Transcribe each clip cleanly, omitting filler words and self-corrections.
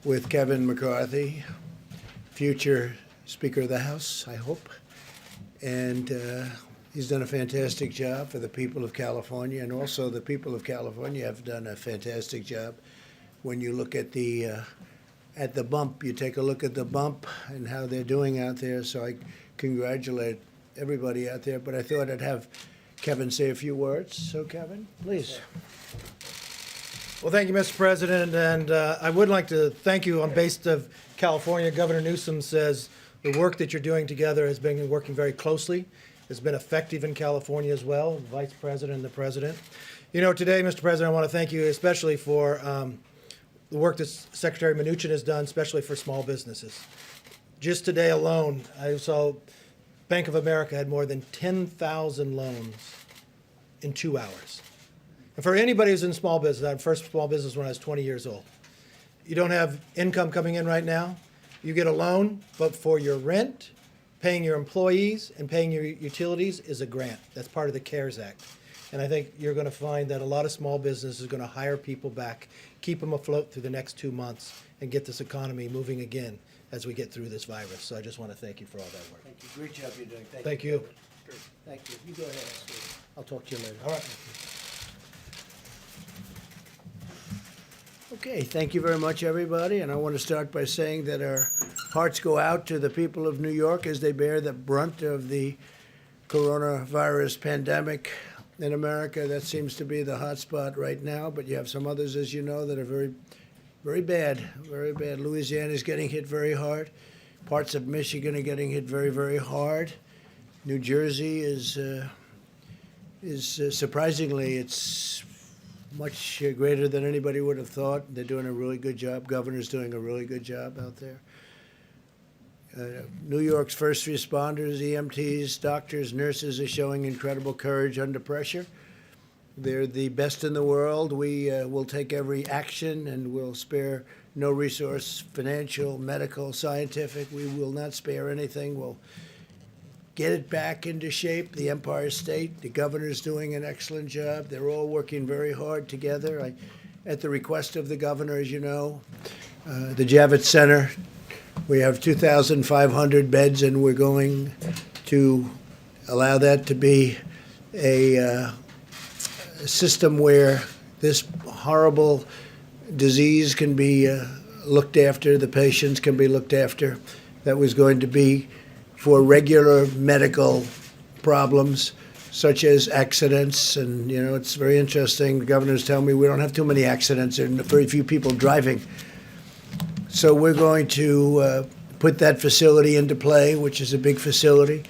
with Kevin McCarthy, future Speaker of the House, I hope. And he's done a fantastic job for the people of California, and also the people of California have done a fantastic job. When you look at the bump, you take a look at the bump and how they're doing out there. So I congratulate everybody out there. But I thought I'd have Kevin say a few words. So Kevin, please. Well, thank you, Mr. President, and I would like to thank you on behalf of California. Governor Newsom says the work that you're doing together has been working very closely. It's been effective in California as well, the Vice President and the President. You know, today, Mr. President, I want to thank you especially for the work that Secretary Mnuchin has done, especially for small businesses. Just today alone, I saw Bank of America had more than 10,000 loans in 2 hours. And for anybody who's in small business, I first small business when I was 20 years old. You don't have income coming in right now. You get a loan, but for your rent, paying your employees, and paying your utilities is a grant. That's part of the CARES Act. And I think you're going to find that a lot of small businesses are going to hire people back, keep them afloat through the next 2 months, and get this economy moving again as we get through this virus. So I just want to thank you for all that work. Thank you. Great job you're doing. Thank you. Thank you. You go ahead. I'll talk to you later. All right. Okay, thank you very much, everybody. And I want to start by saying that our hearts go out to the people of New York as they bear the brunt of the coronavirus pandemic in America. That seems to be the hot spot right now, but you have some others, as you know, that are very, very bad, very bad. Louisiana is getting hit very hard. Parts of Michigan are getting hit very, very hard. New Jersey is surprisingly, it's much greater than anybody would have thought. They're doing a really good job. Governor's doing a really good job out there. New York's first responders, EMTs, doctors, nurses are showing incredible courage under pressure. They're the best in the world. We will take every action and we'll spare no resource, financial, medical, scientific. We will not spare anything. We'll get it back into shape. The Empire State, the governor's doing an excellent job. They're all working very hard together. At the request of the governor, as you know, the Javits Center, we have 2,500 beds, and we're going to allow that to be a system where this horrible disease can be looked after, the patients can be looked after. That was going to be for regular medical problems, such as accidents. And, you know, it's very interesting. The governors tell me we don't have too many accidents and very few people driving. So we're going to put that facility into play, which is a big facility.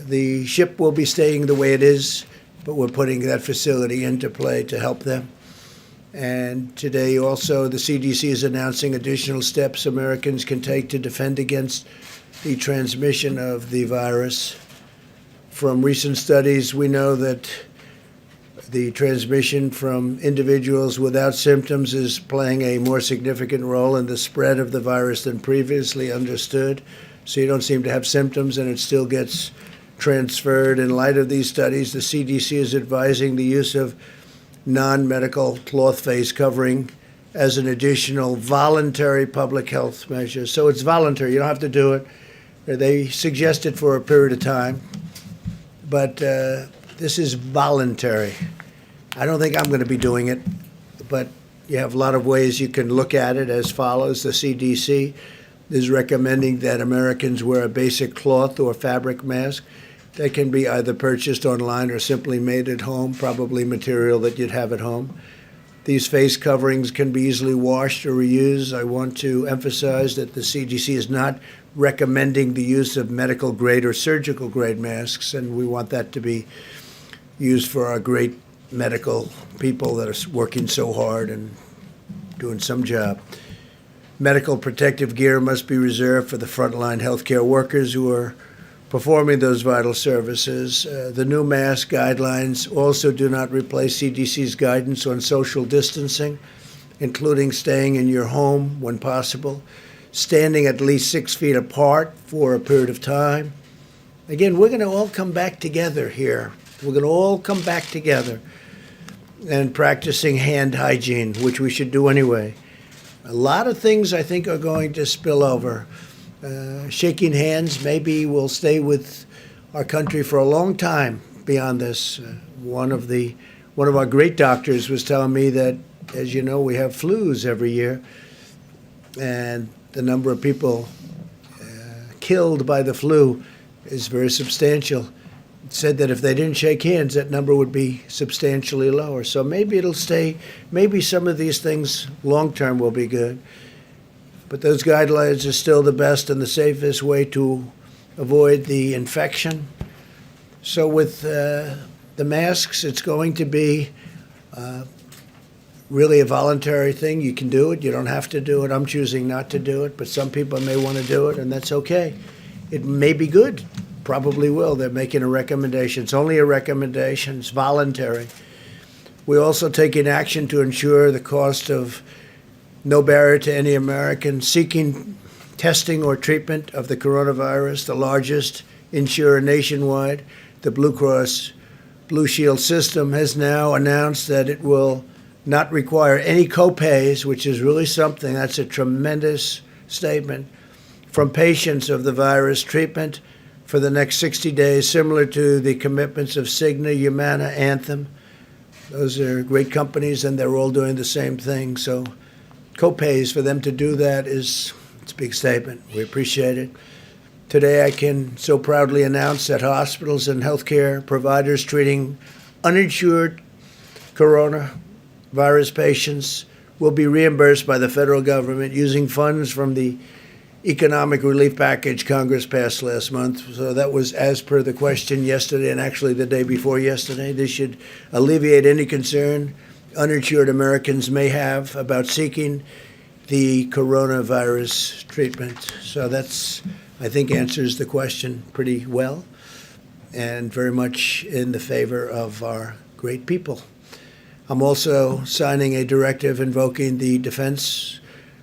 The ship will be staying the way it is, but we're putting that facility into play to help them. And today also the CDC is announcing additional steps Americans can take to defend against the transmission of the virus. From recent studies, we know that the transmission from individuals without symptoms is playing a more significant role in the spread of the virus than previously understood. So you don't seem to have symptoms and it still gets transferred. In light of these studies, the CDC is advising the use of non-medical cloth face covering as an additional voluntary public health measure. So it's voluntary. You don't have to do it. They suggest it for a period of time, but this is voluntary. I don't think I'm going to be doing it, but you have a lot of ways you can look at it as follows. The CDC is recommending that Americans wear a basic cloth or fabric mask. They can be either purchased online or simply made at home, probably material that you'd have at home. These face coverings can be easily washed or reused. I want to emphasize that the CDC is not recommending the use of medical grade or surgical grade masks, and we want that to be used for our great medical people that are working so hard and doing some job. Medical protective gear must be reserved for the frontline healthcare workers who are performing those vital services. The new mask guidelines also do not replace CDC's guidance on social distancing, including staying in your home when possible, standing at least 6 feet apart for a period of time. Again, we're going to all come back together here. We're going to all come back together and practicing hand hygiene, which we should do anyway. A lot of things I think are going to spill over. Shaking hands maybe will stay with our country for a long time beyond this. One of our great doctors was telling me that, as you know, we have flus every year, and the number of people killed by the flu is very substantial. It said that if they didn't shake hands, that number would be substantially lower. So maybe it'll stay. Maybe some of these things long term will be good. But those guidelines are still the best and the safest way to avoid the infection. So with the masks, it's going to be really a voluntary thing. You can do it. You don't have to do it. I'm choosing not to do it, but some people may want to do it, and that's okay. It may be good. Probably will. They're making a recommendation. It's only a recommendation. It's voluntary. We're also taking action to ensure the cost of no barrier to any American seeking testing or treatment of the coronavirus. The largest insurer nationwide, the Blue Cross Blue Shield system, has now announced that it will not require any copays, which is really something. That's a tremendous statement, from patients of the virus treatment for the next 60 days, similar to the commitments of Cigna, Humana, Anthem. Those are great companies, and they're all doing the same thing. So copays, for them to do that, it's a big statement. We appreciate it. Today, I can so proudly announce that hospitals and healthcare providers treating uninsured coronavirus patients will be reimbursed by the federal government using funds from the economic relief package Congress passed last month. So that was as per the question yesterday, and actually the day before yesterday. This should alleviate any concern uninsured Americans may have about seeking the coronavirus treatment. So that's, I think, answers the question pretty well, and very much in the favor of our great people. I'm also signing a directive invoking the Defense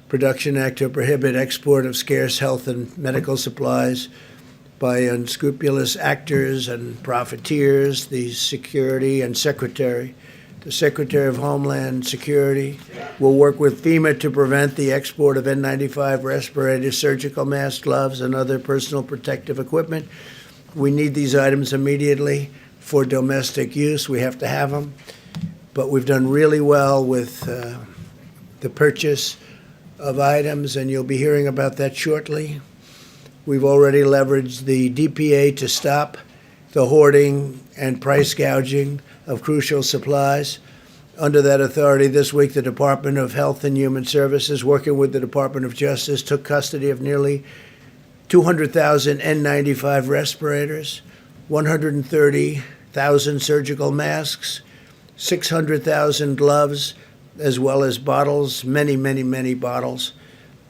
Production Act to prohibit export of scarce health and medical supplies by unscrupulous actors and profiteers. The Secretary of Homeland Security will work with FEMA to prevent the export of N95 respirators, surgical masks, gloves, and other personal protective equipment. We need these items immediately for domestic use. We have to have them. But we've done really well with the purchase of items, and you'll be hearing about that shortly. We've already leveraged the DPA to stop the hoarding and price gouging of crucial supplies. Under that authority, this week, the Department of Health and Human Services, working with the Department of Justice, took custody of nearly 200,000 N95 respirators, 130,000 surgical masks, 600,000 gloves, as well as bottles, many, many, many bottles,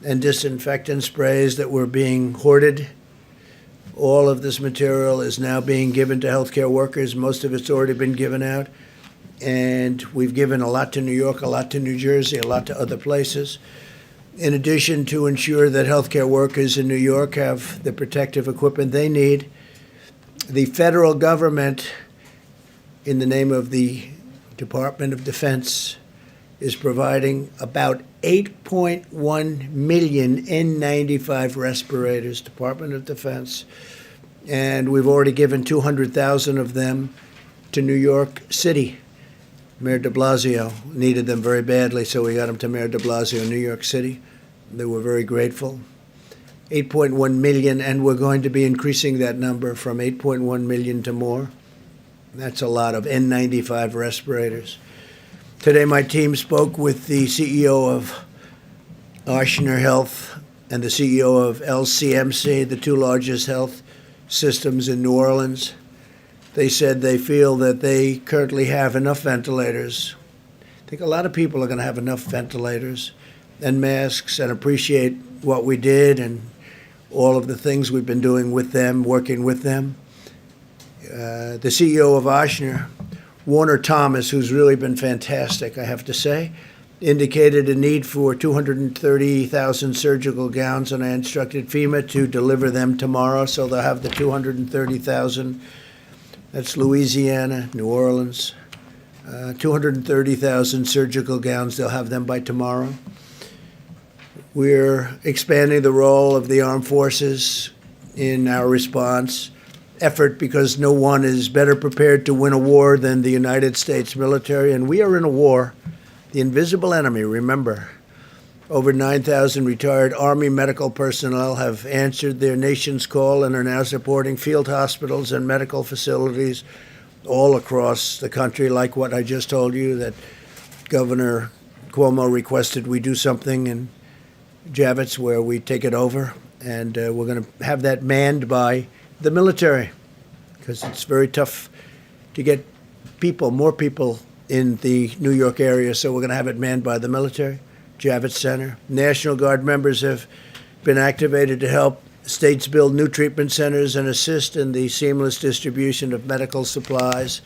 and disinfectant sprays that were being hoarded. All of this material is now being given to healthcare workers. Most of it's already been given out. And we've given a lot to New York, a lot to New Jersey, a lot to other places. In addition, to ensure that healthcare workers in New York have the protective equipment they need, the federal government, in the name of the Department of Defense, is providing about 8.1 million N95 respirators, Department of Defense. And we've already given 200,000 of them to New York City. Mayor de Blasio needed them very badly, so we got them to Mayor de Blasio in New York City. They were very grateful. 8.1 million, and we're going to be increasing that number from 8.1 million to more. That's a lot of N95 respirators. Today, my team spoke with the CEO of Ochsner Health and the CEO of LCMC, the two largest health systems in New Orleans. They said they feel that they currently have enough ventilators. I think a lot of people are going to have enough ventilators and masks and appreciate what we did and all of the things we've been doing with them, working with them. The CEO of Ochsner, Warner Thomas, who's really been fantastic, I have to say, indicated a need for 230,000 surgical gowns, and I instructed FEMA to deliver them tomorrow, so they'll have the 230,000. That's Louisiana, New Orleans. 230,000 surgical gowns, they'll have them by tomorrow. We're expanding the role of the armed forces in our response effort because no one is better prepared to win a war than the United States military. And we are in a war, the invisible enemy, remember. Over 9,000 retired Army medical personnel have answered their nation's call and are now supporting field hospitals and medical facilities all across the country, like what I just told you, that Governor Cuomo requested we do something in Javits where we take it over. And we're going to have that manned by the military because it's very tough to get people, more people in the New York area. So we're going to have it manned by the military. Javits Center. National Guard members have been activated to help states build new treatment centers and assist in the seamless distribution of medical supplies.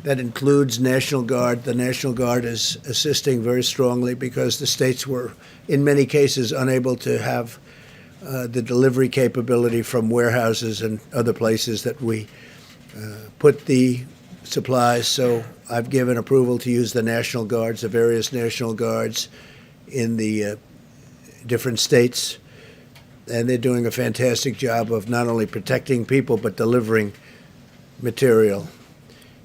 That includes National Guard. The National Guard is assisting very strongly because the states were, in many cases, unable to have the delivery capability from warehouses and other places that we put the supplies. So I've given approval to use the National Guards, the various National Guards in the different states. And they're doing a fantastic job of not only protecting people, but delivering material.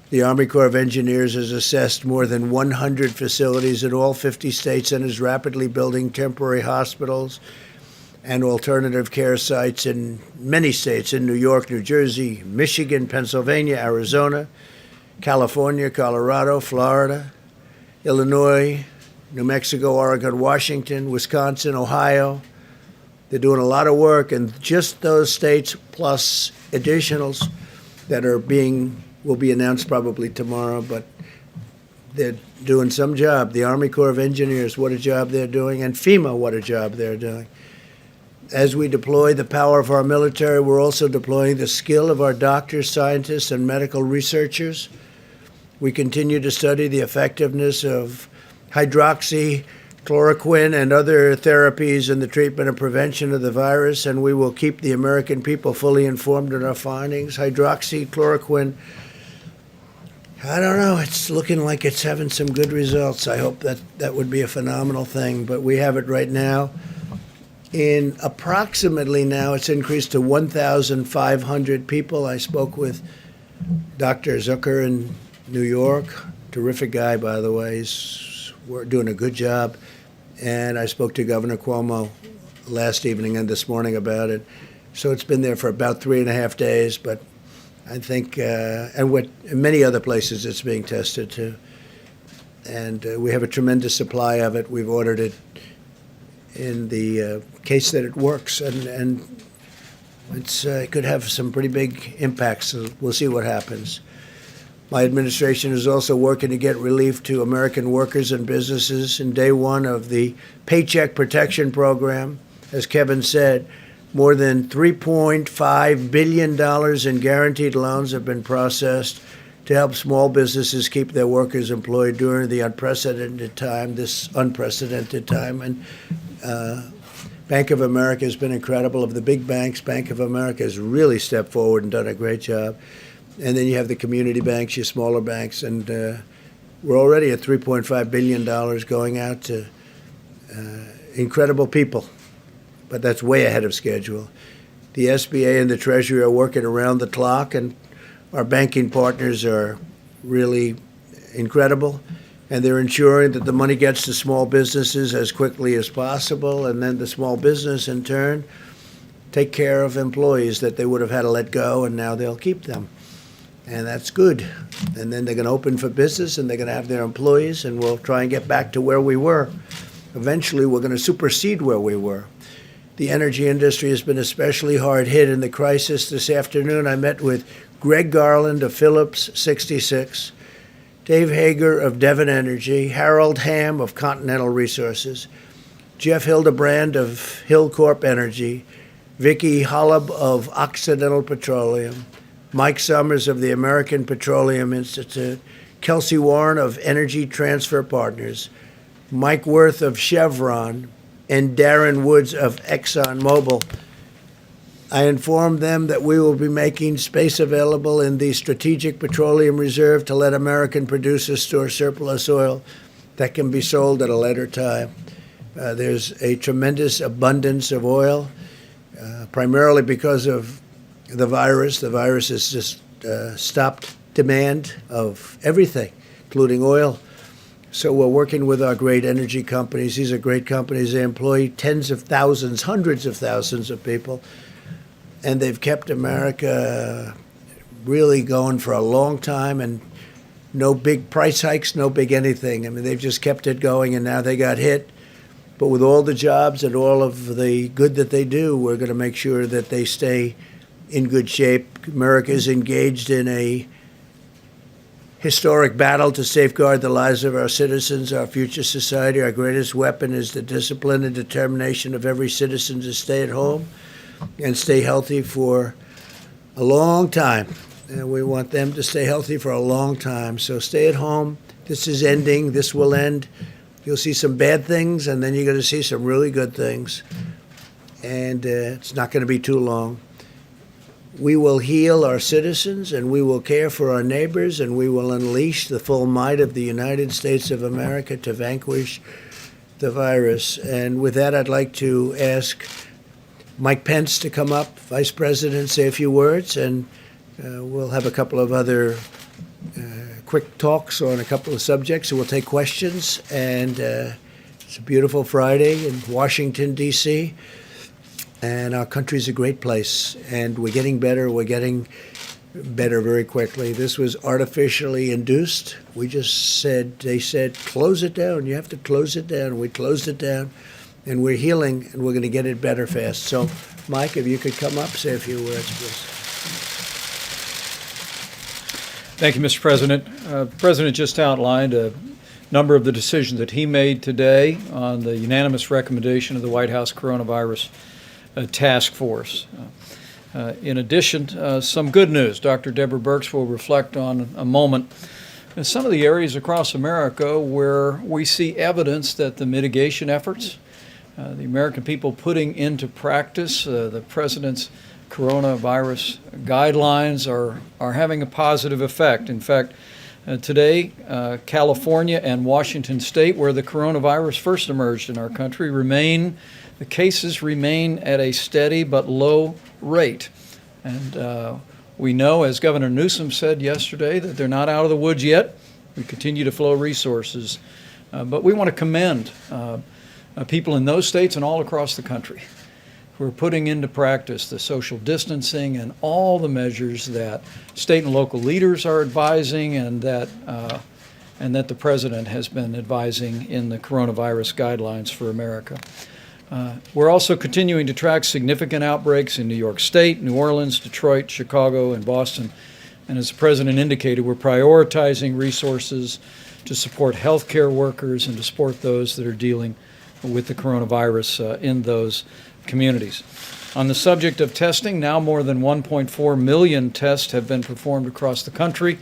The Army Corps of Engineers has assessed more than 100 facilities in all 50 states and is rapidly building temporary hospitals and alternative care sites in many states, in New York, New Jersey, Michigan, Pennsylvania, Arizona, California, Colorado, Florida, Illinois, New Mexico, Oregon, Washington, Wisconsin, Ohio. They're doing a lot of work, and just those states plus additionals that are will be announced probably tomorrow, but they're doing some job. The Army Corps of Engineers, what a job they're doing, and FEMA, what a job they're doing. As we deploy the power of our military, we're also deploying the skill of our doctors, scientists, and medical researchers. We continue to study the effectiveness of hydroxychloroquine and other therapies in the treatment and prevention of the virus, and we will keep the American people fully informed in our findings. Hydroxychloroquine, I don't know, it's looking like it's having some good results. I hope that would be a phenomenal thing, but we have it right now. In approximately now, it's increased to 1,500 people. I spoke with Dr. Zucker in New York, terrific guy, by the way. We're doing a good job. And I spoke to Governor Cuomo last evening and this morning about it. So it's been there for about 3.5 days, but I think, and in many other places it's being tested too. And we have a tremendous supply of it. We've ordered it in the case that it works, and it could have some pretty big impacts. So we'll see what happens. My administration is also working to get relief to American workers and businesses. In day one of the Paycheck Protection Program, as Kevin said, more than $3.5 billion in guaranteed loans have been processed to help small businesses keep their workers employed during the unprecedented time, And Bank of America has been incredible. Of the big banks, Bank of America has really stepped forward and done a great job. And then you have the community banks, your smaller banks, and we're already at $3.5 billion going out to incredible people. But that's way ahead of schedule. The SBA and the Treasury are working around the clock, and our banking partners are really incredible. And they're ensuring that the money gets to small businesses as quickly as possible, and then the small business, in turn, take care of employees that they would have had to let go, and now they'll keep them. And that's good. And then they're going to open for business, and they're going to have their employees, and we'll try and get back to where we were. Eventually, we're going to supersede where we were. The energy industry has been especially hard hit in the crisis. This afternoon, I met with Greg Garland of Phillips 66, Dave Hager of Devon Energy, Harold Hamm of Continental Resources, Jeff Hildebrand of Hillcorp Energy, Vicki Hollub of Occidental Petroleum, Mike Summers of the American Petroleum Institute, Kelsey Warren of Energy Transfer Partners, Mike Worth of Chevron, and Darren Woods of ExxonMobil. I informed them that we will be making space available in the Strategic Petroleum Reserve to let American producers store surplus oil that can be sold at a later time. There's a tremendous abundance of oil, primarily because of the virus. The virus has just stopped demand of everything, including oil. So we're working with our great energy companies. These are great companies. They employ tens of thousands, hundreds of thousands of people, and they've kept America really going for a long time, and no big price hikes, no big anything. I mean, they've just kept it going, and now they got hit. But with all the jobs and all of the good that they do, we're going to make sure that they stay in good shape. America is engaged in a historic battle to safeguard the lives of our citizens, our future society. Our greatest weapon is the discipline and determination of every citizen to stay at home and stay healthy for a long time. And we want them to stay healthy for a long time. So stay at home. This is ending. This will end. You'll see some bad things, and then you're going to see some really good things. And it's not going to be too long. We will heal our citizens, and we will care for our neighbors, and we will unleash the full might of the United States of America to vanquish the virus. And with that, I'd like to ask Mike Pence to come up, Vice President, say a few words, and we'll have a couple of other quick talks on a couple of subjects, and we'll take questions. And it's a beautiful Friday in Washington, D.C., and our country's a great place, and we're getting better. We're getting better very quickly. This was artificially induced. We just said, they said, close it down. You have to close it down. We closed it down, and we're healing, and we're going to get it better fast. So, Mike, if you could come up, say a few words, please. Thank you, Mr. President. The President just outlined a number of the decisions that he made today on the unanimous recommendation of the White House Coronavirus Task Force. In addition, some good news. Dr. Deborah Birx will reflect on a moment in some of the areas across America where we see evidence that the mitigation efforts, the American people putting into practice the President's coronavirus guidelines are having a positive effect. In fact, today, California and Washington State, where the coronavirus first emerged in our country, the cases remain at a steady but low rate. And we know, as Governor Newsom said yesterday, that they're not out of the woods yet. We continue to flow resources. But we want to commend people in those states and all across the country who are putting into practice the social distancing and all the measures that state and local leaders are advising, and that the President has been advising in the coronavirus guidelines for America. We're also continuing to track significant outbreaks in New York State, New Orleans, Detroit, Chicago, and Boston. And as the President indicated, we're prioritizing resources to support healthcare workers and to support those that are dealing with the coronavirus in those communities. On the subject of testing, now more than 1.4 million tests have been performed across the country.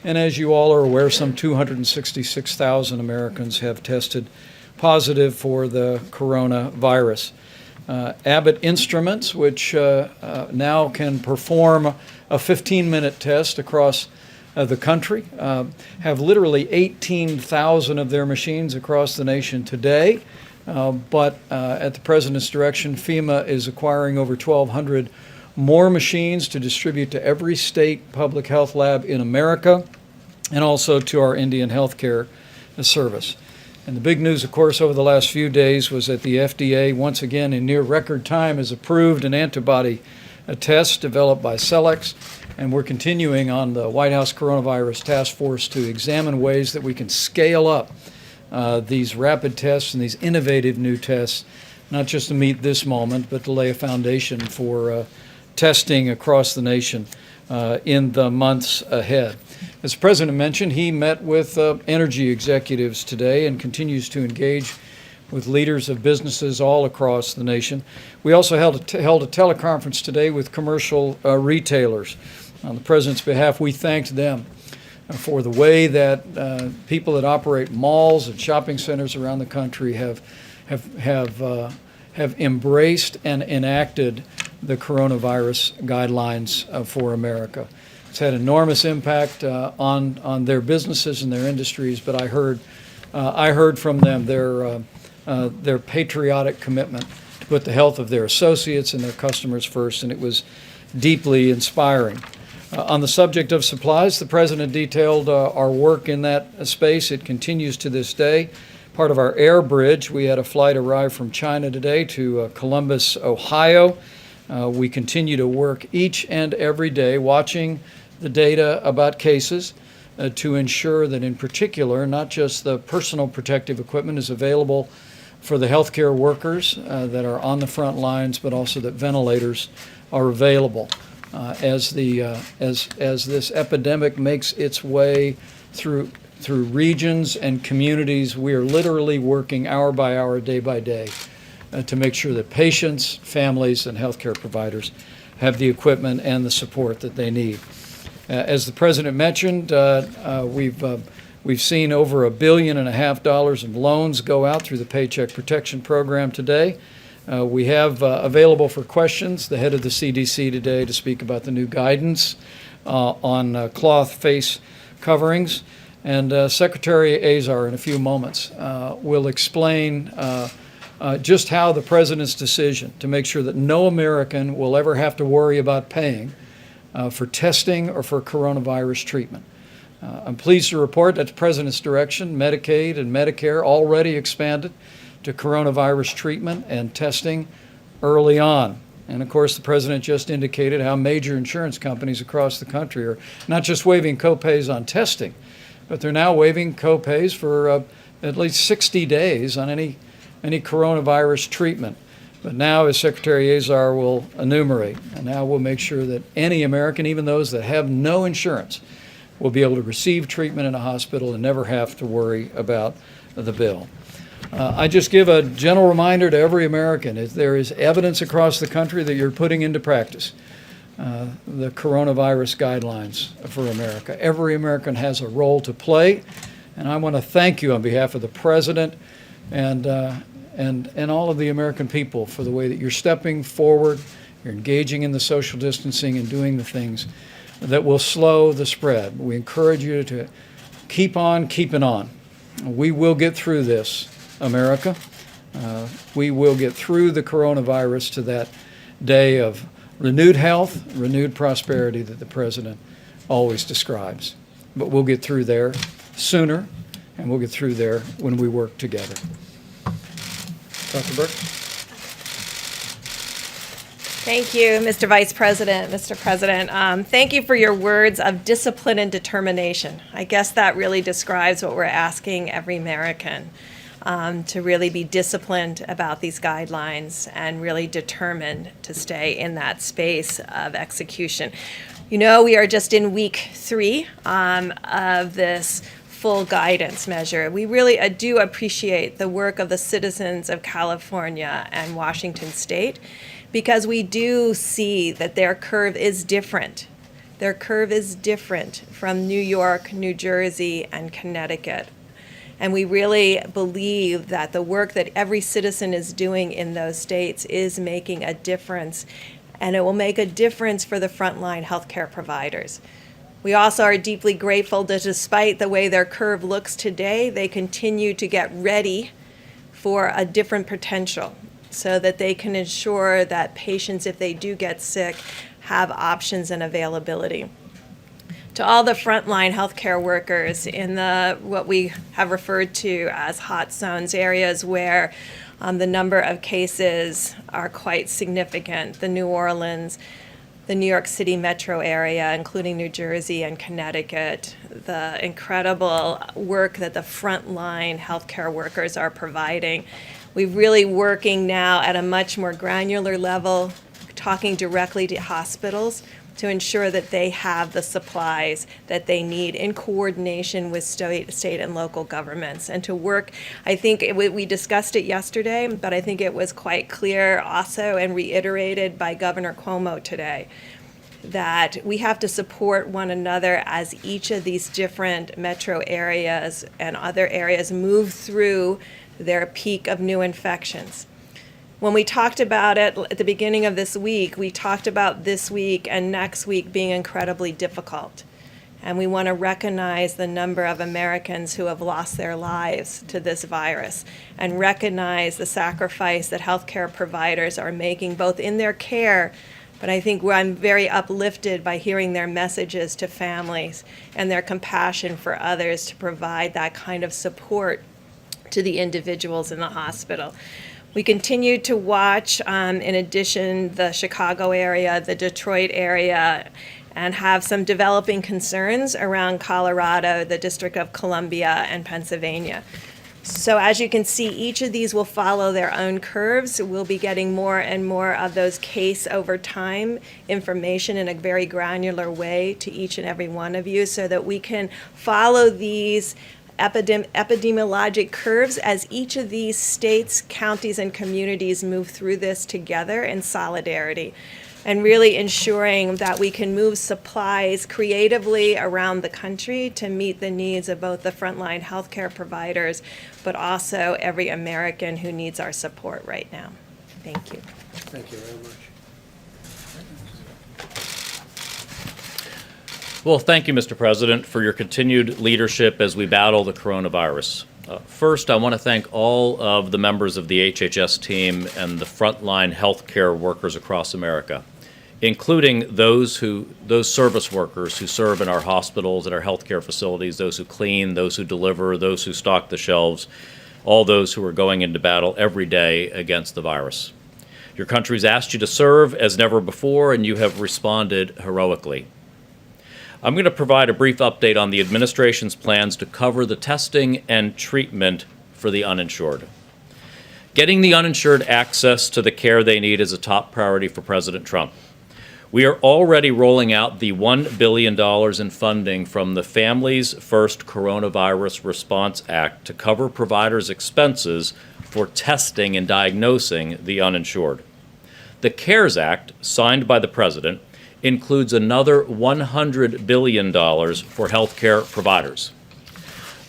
And as you all are aware, some 266,000 Americans have tested positive for the coronavirus. Abbott Instruments, which now can perform a 15-minute test across the country, have literally 18,000 of their machines across the nation today. But at the President's direction, FEMA is acquiring over 1,200 more machines to distribute to every state public health lab in America, and also to our Indian healthcare service. And the big news, of course, over the last few days was that the FDA, once again in near record time, has approved an antibody test developed by Cellex. And we're continuing on the White House Coronavirus Task Force to examine ways that we can scale up these rapid tests and these innovative new tests, not just to meet this moment, but to lay a foundation for testing across the nation in the months ahead. As the President mentioned, he met with energy executives today and continues to engage with leaders of businesses all across the nation. We also held a teleconference today with commercial retailers. On the President's behalf, we thanked them for the way that people that operate malls and shopping centers around the country have embraced and enacted the coronavirus guidelines for America. It's had enormous impact on their businesses and their industries, but I heard from them their patriotic commitment to put the health of their associates and their customers first, and it was deeply inspiring. On the subject of supplies, the President detailed our work in that space. It continues to this day. Part of our air bridge, we had a flight arrive from China today to Columbus, Ohio. We continue to work each and every day watching the data about cases to ensure that in particular, not just the personal protective equipment is available for the healthcare workers that are on the front lines, but also that ventilators are available. As this epidemic makes its way through regions and communities, we are literally working hour by hour, day by day, to make sure that patients, families, and healthcare providers have the equipment and the support that they need. As the President mentioned, we've seen over $1.5 billion in loans go out through the Paycheck Protection Program today. We have available for questions the head of the CDC today to speak about the new guidance on cloth face coverings. And Secretary Azar, in a few moments, will explain just how the President's decision to make sure that no American will ever have to worry about paying for testing or for coronavirus treatment. I'm pleased to report that the President's direction, Medicaid and Medicare already expanded to coronavirus treatment and testing early on. And of course, the President just indicated how major insurance companies across the country are not just waiving copays on testing, but they're now waiving copays for at least 60 days on any coronavirus treatment. But now, as Secretary Azar will enumerate, and now we'll make sure that any American, even those that have no insurance, will be able to receive treatment in a hospital and never have to worry about the bill. I just give a gentle reminder to every American, if there is evidence across the country that you're putting into practice the coronavirus guidelines for America. Every American has a role to play, and I want to thank you on behalf of the President and all of the American people for the way that you're stepping forward, you're engaging in the social distancing and doing the things that will slow the spread. We encourage you to keep on keeping on. We will get through this, America. We will get through the coronavirus to that day of renewed health, renewed prosperity that the President always describes. But we'll get through there sooner, and we'll get through there when we work together. Dr. Burke? Thank you, Mr. Vice President, Mr. President. Thank you for your words of discipline and determination. I guess that really describes what we're asking every American, to really be disciplined about these guidelines and really determined to stay in that space of execution. You know, we are just in week 3 of this full guidance measure. We really do appreciate the work of the citizens of California and Washington State, because we do see that their curve is different. Their curve is different from New York, New Jersey, and Connecticut. And we really believe that the work that every citizen is doing in those states is making a difference, and it will make a difference for the frontline healthcare providers. We also are deeply grateful that despite the way their curve looks today, they continue to get ready for a different potential so that they can ensure that patients, if they do get sick, have options and availability. To all the frontline healthcare workers in what we have referred to as hot zones, areas where the number of cases are quite significant, the New Orleans, the New York City metro area, including New Jersey and Connecticut, the incredible work that the frontline healthcare workers are providing. We're really working now at a much more granular level, talking directly to hospitals to ensure that they have the supplies that they need in coordination with state and local governments. And to work, I think we discussed it yesterday, but I think it was quite clear also and reiterated by Governor Cuomo today, that we have to support one another as each of these different metro areas and other areas move through their peak of new infections. When we talked about it at the beginning of this week, we talked about this week and next week being incredibly difficult. And we want to recognize the number of Americans who have lost their lives to this virus and recognize the sacrifice that healthcare providers are making both in their care, but I think I'm very uplifted by hearing their messages to families and their compassion for others to provide that kind of support to the individuals in the hospital. We continue to watch, in addition, the Chicago area, the Detroit area, and have some developing concerns around Colorado, the District of Columbia, and Pennsylvania. So as you can see, each of these will follow their own curves. We'll be getting more and more of those case over time information in a very granular way to each and every one of you so that we can follow these epidemiologic curves as each of these states, counties, and communities move through this together in solidarity, and really ensuring that we can move supplies creatively around the country to meet the needs of both the frontline healthcare providers, but also every American who needs our support right now. Thank you. Thank you very much. Well, thank you, Mr. President, for your continued leadership as we battle the coronavirus. First, I want to thank all of the members of the HHS team and the frontline healthcare workers across America, including those service workers who serve in our hospitals and our healthcare facilities, those who clean, those who deliver, those who stock the shelves, all those who are going into battle every day against the virus. Your country's asked you to serve as never before, and you have responded heroically. I'm going to provide a brief update on the administration's plans to cover the testing and treatment for the uninsured. Getting the uninsured access to the care they need is a top priority for President Trump. We are already rolling out the $1 billion in funding from the Families First Coronavirus Response Act to cover providers' expenses for testing and diagnosing the uninsured. The CARES Act, signed by the President, includes another $100 billion for healthcare providers.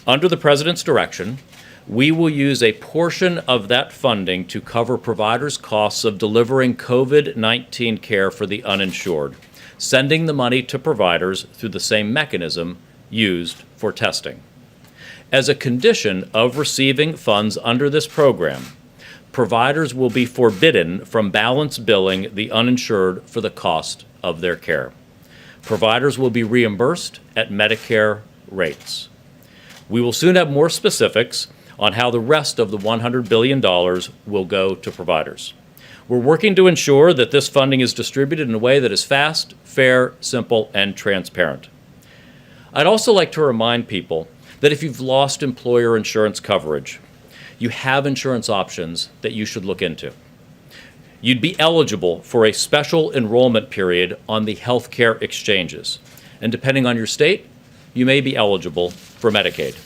Under the President's direction, we will use a portion of that funding to cover providers' costs of delivering COVID-19 care for the uninsured, sending the money to providers through the same mechanism used for testing. As a condition of receiving funds under this program, providers will be forbidden from balance billing the uninsured for the cost of their care. Providers will be reimbursed at Medicare rates. We will soon have more specifics on how the rest of the $100 billion will go to providers. We're working to ensure that this funding is distributed in a way that is fast, fair, simple, and transparent. I'd also like to remind people that if you've lost employer insurance coverage, you have insurance options that you should look into. You'd be eligible for a special enrollment period on the healthcare exchanges, and depending on your state, you may be eligible for Medicaid.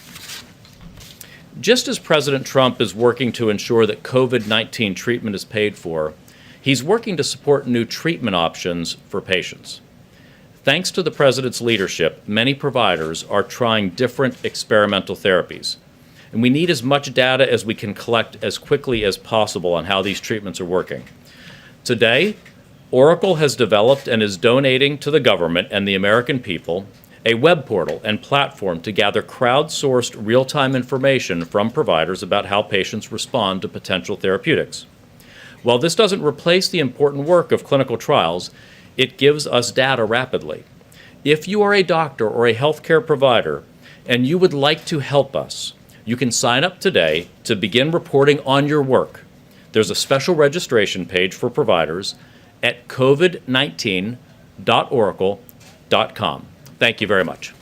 Just as President Trump is working to ensure that COVID-19 treatment is paid for, he's working to support new treatment options for patients. Thanks to the President's leadership, many providers are trying different experimental therapies, and we need as much data as we can collect as quickly as possible on how these treatments are working. Today, Oracle has developed and is donating to the government and the American people a web portal and platform to gather crowdsourced real-time information from providers about how patients respond to potential therapeutics. While this doesn't replace the important work of clinical trials, it gives us data rapidly. If you are a doctor or a healthcare provider and you would like to help us, you can sign up today to begin reporting on your work. There's a special registration page for providers at covid19.oracle.com. Thank you very much.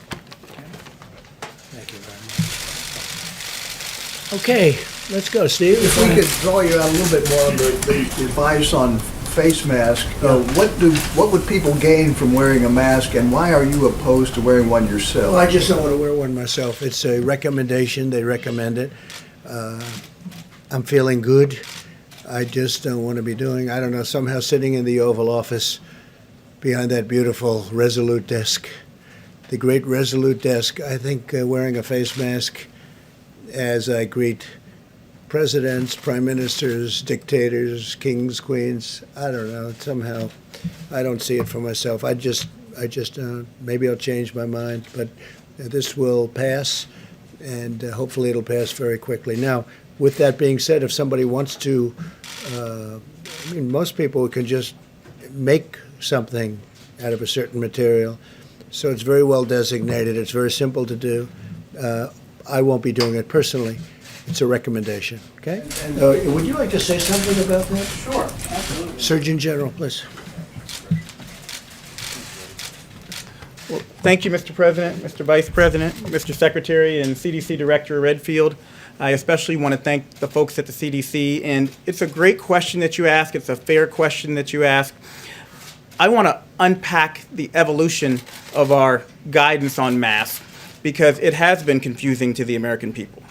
Thank you very much. Okay, let's go, Steve. If we could draw you out a little bit more on the advice on face mask, what would people gain from wearing a mask, and why are you opposed to wearing one yourself? Well, I just don't want to wear one myself. It's a recommendation. They recommend it. I'm feeling good. I just don't want to be doing, I don't know, somehow sitting in the Oval Office behind that beautiful Resolute desk, the great Resolute desk. I think wearing a face mask as I greet presidents, prime ministers, dictators, kings, queens, I don't know, somehow I don't see it for myself. I just maybe I'll change my mind, but this will pass, and hopefully it'll pass very quickly. Now, with that being said, if somebody wants to, I mean, most people can just make something out of a certain material, so it's very well designated. It's very simple to do. I won't be doing it personally. It's a recommendation. Okay. Would you like to say something about that? Sure, absolutely. Surgeon General, please. Well, thank you, Mr. President, Mr. Vice President, Mr. Secretary, and CDC Director Redfield. I especially want to thank the folks at the CDC, and it's a great question that you ask. It's a fair question that you ask. I want to unpack the evolution of our guidance on masks because it has been confusing to the American people.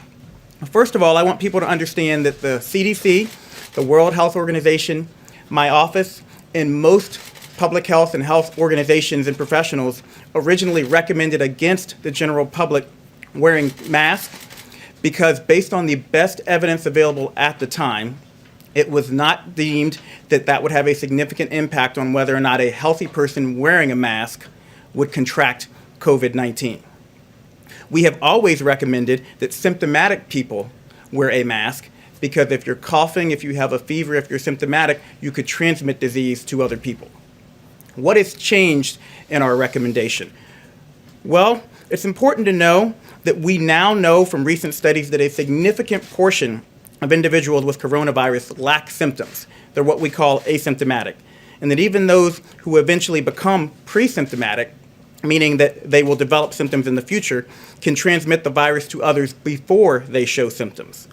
First of all, I want people to understand that the CDC, the World Health Organization, my office, and most public health and health organizations and professionals originally recommended against the general public wearing masks because based on the best evidence available at the time, it was not deemed that that would have a significant impact on whether or not a healthy person wearing a mask would contract COVID-19. We have always recommended that symptomatic people wear a mask because if you're coughing, if you have a fever, if you're symptomatic, you could transmit disease to other people. What has changed in our recommendation? Well, it's important to know that we now know from recent studies that a significant portion of individuals with coronavirus lack symptoms. They're what we call asymptomatic. And that even those who eventually become pre-symptomatic, meaning that they will develop symptoms in the future, can transmit the virus to others before they show symptoms.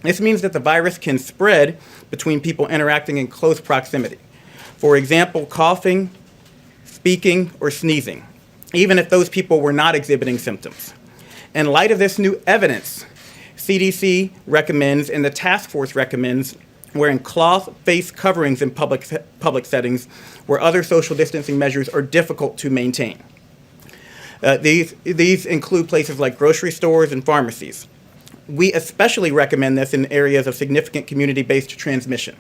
This means that the virus can spread between people interacting in close proximity. For example, coughing, speaking, or sneezing, even if those people were not exhibiting symptoms. In light of this new evidence, CDC recommends and the task force recommends wearing cloth face coverings in public settings where other social distancing measures are difficult to maintain. These include places like grocery stores and pharmacies. We especially recommend this in areas of significant community-based transmission.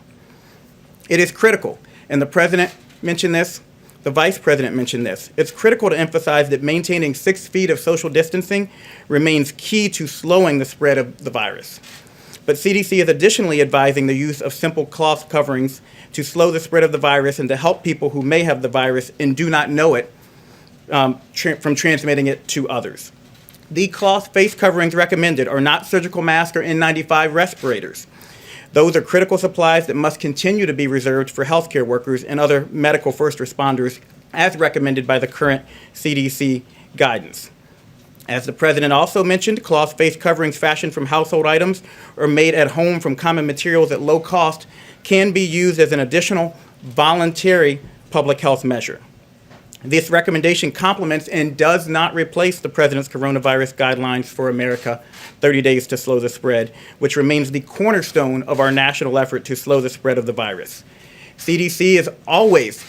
It is critical, and the President mentioned this, the Vice President mentioned this. It's critical to emphasize that maintaining 6 feet of social distancing remains key to slowing the spread of the virus. But CDC is additionally advising the use of simple cloth coverings to slow the spread of the virus and to help people who may have the virus and do not know it from transmitting it to others. The cloth face coverings recommended are not surgical masks or N95 respirators. Those are critical supplies that must continue to be reserved for healthcare workers and other medical first responders as recommended by the current CDC guidance. As the President also mentioned, cloth face coverings fashioned from household items or made at home from common materials at low cost can be used as an additional voluntary public health measure. This recommendation complements and does not replace the President's coronavirus guidelines for America, 30 days to slow the spread, which remains the cornerstone of our national effort to slow the spread of the virus. CDC is always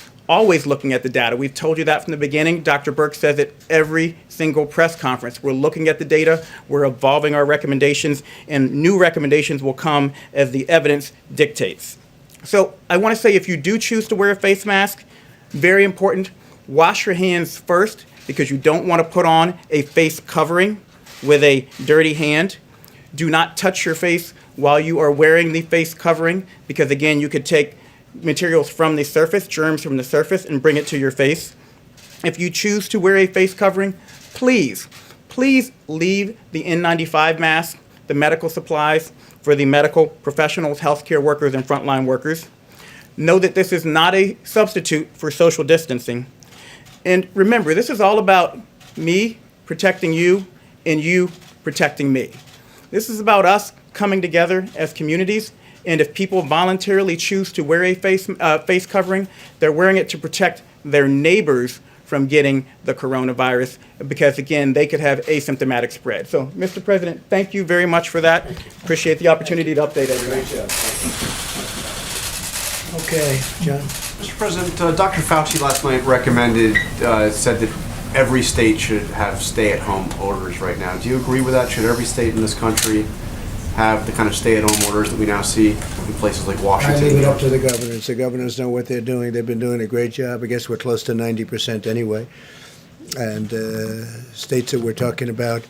looking at the data. We've told you that from the beginning. Dr. Birx says it every single press conference. We're looking at the data, we're evolving our recommendations, and new recommendations will come as the evidence dictates. So I want to say if you do choose to wear a face mask, very important, wash your hands first because you don't want to put on a face covering with a dirty hand. Do not touch your face while you are wearing the face covering because, again, you could take materials from the surface, germs from the surface, and bring it to your face. If you choose to wear a face covering, please leave the N95 mask, the medical supplies for the medical professionals, healthcare workers, and frontline workers. Know that this is not a substitute for social distancing. And remember, this is all about me protecting you and you protecting me. This is about us coming together as communities, and if people voluntarily choose to wear a face covering, they're wearing it to protect their neighbors from getting the coronavirus because, again, they could have asymptomatic spread. So, Mr. President, thank you very much for that. Appreciate the opportunity to update everyone. Okay, John. Mr. President, Dr. Fauci last night said that every state should have stay-at-home orders right now. Do you agree with that? Should every state in this country have the kind of stay-at-home orders that we now see in places like I Washington? leave it up to the governors. The governors know what they're doing. They've been doing a great job. I guess we're close to 90% anyway. And states that we're talking about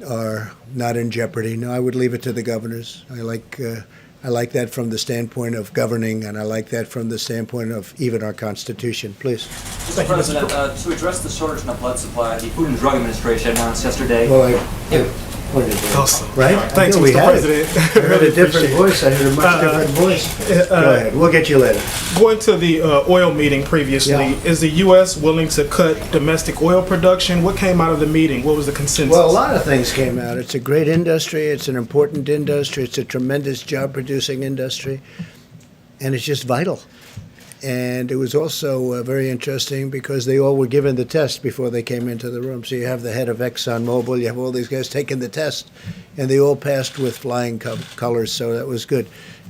are not in jeopardy. No, I would leave it to the governors. I like that from the standpoint of governing, and I like that from the standpoint of even our Constitution. Please. Mr. President, to address the shortage in the blood supply, the Food and Drug Administration announced yesterday. Well, I pointed there. Awesome. Right? Thanks, I knew we Mr. had it. President. I heard a different voice. I heard a much different voice. Go ahead. We'll get you later. Going to the oil meeting previously, Yeah. is the U.S. willing to cut domestic oil production? What came out of the meeting? What was the consensus? Well, a lot of things came out. It's a great industry. It's an important industry. It's a tremendous job-producing industry, and it's just vital. And it was also very interesting because they all were given the test before they came into the room. So you have the head of ExxonMobil, you have all these guys taking the test, and they all passed with flying colors. So that was good.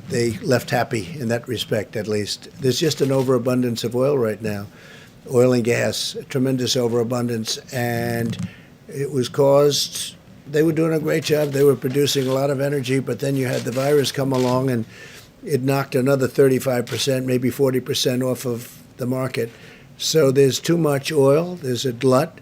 They left happy in that respect, at least. There's just an overabundance of oil right now, oil and gas, a tremendous overabundance, and it was caused. They were doing a great job. They were producing a lot of energy, but then you had the virus come along and it knocked another 35%, maybe 40% off of the market. So there's too much oil, there's a glut,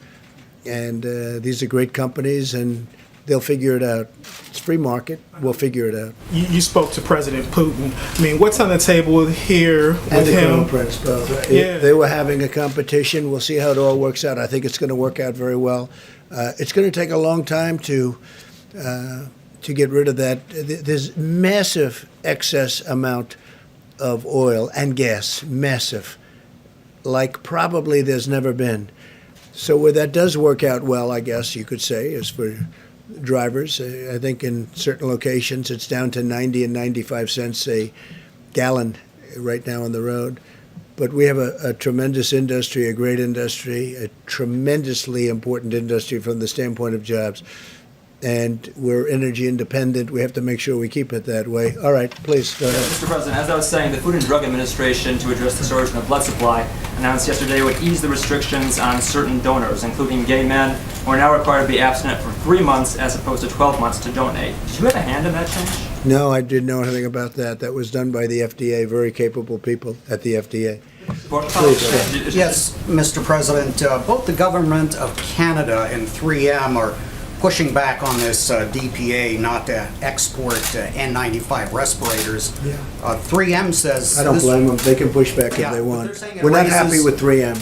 and these are great companies, and they'll figure it out. It's free market, we'll figure it out. You spoke to President Putin. I mean, what's on the table here And with the Crown him? Prince, both. Yeah. They were having a competition. We'll see how it all works out. I think it's going to work out very well. It's going to take a long time to get rid of that. There's massive excess amount of oil and gas, massive, like probably there's never been. So where that does work out well, I guess you could say, is for drivers. I think in certain locations it's down to 90 and 95 cents a gallon right now on the road. But we have a tremendous industry, a great industry, a tremendously important industry from the standpoint of jobs. And we're energy independent. We have to make sure we keep it that way. All right, please, go ahead. Mr. President, as I was saying, the Food and Drug Administration, to address the shortage in the blood supply, announced yesterday it would ease the restrictions on certain donors, including gay men, who are now required to be abstinent for 3 months as opposed to 12 months to donate. Did you have a hand in that change? No, I didn't know anything about that. That was done by the FDA, very capable people at the FDA. Please, Yes, Mr. President, both the government of Canada and 3M are pushing back on this DPA not to export N95 respirators. Yeah. 3M says... I don't this- blame them. They can push back if Yeah, they but want. they're saying it We're not raises- happy with 3M.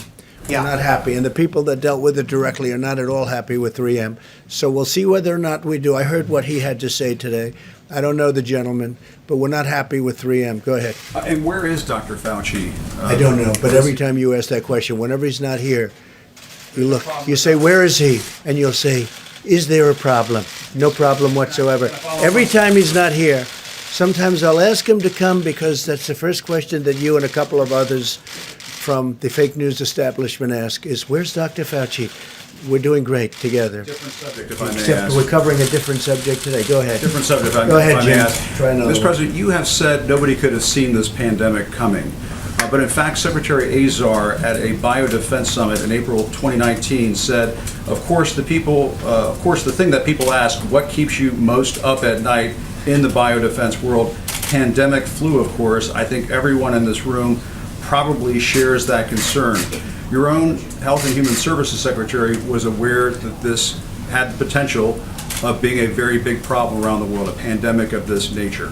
Yeah. We're not happy. And the people that dealt with it directly are not at all happy with 3M. So we'll see whether or not we do. I heard what he had to say today. I don't know the gentleman, but we're not happy with 3M. Go ahead. And where is Dr. Fauci? I don't know, but every time you ask that question, whenever he's not here, you look, you say, where is he? And you'll say, is there a problem? No problem whatsoever. Every time he's not here, sometimes I'll ask him to come because that's the first question that you and a couple of others from the fake news establishment ask is, where's Dr. Fauci? We're doing great together. Different subject, if I may Except ask. we're covering a different subject today. Go ahead. Different subject, if I Go ahead, may Jim. ask. Try another Mr. one. President, you have said nobody could have seen this pandemic coming. But in fact, Secretary Azar at a biodefense summit in April 2019 said, of course, the thing that people ask, what keeps you most up at night in the biodefense world? Pandemic flu, of course. I think everyone in this room probably shares that concern. Your own Health and Human Services Secretary was aware that this had the potential of being a very big problem around the world, a pandemic of this nature.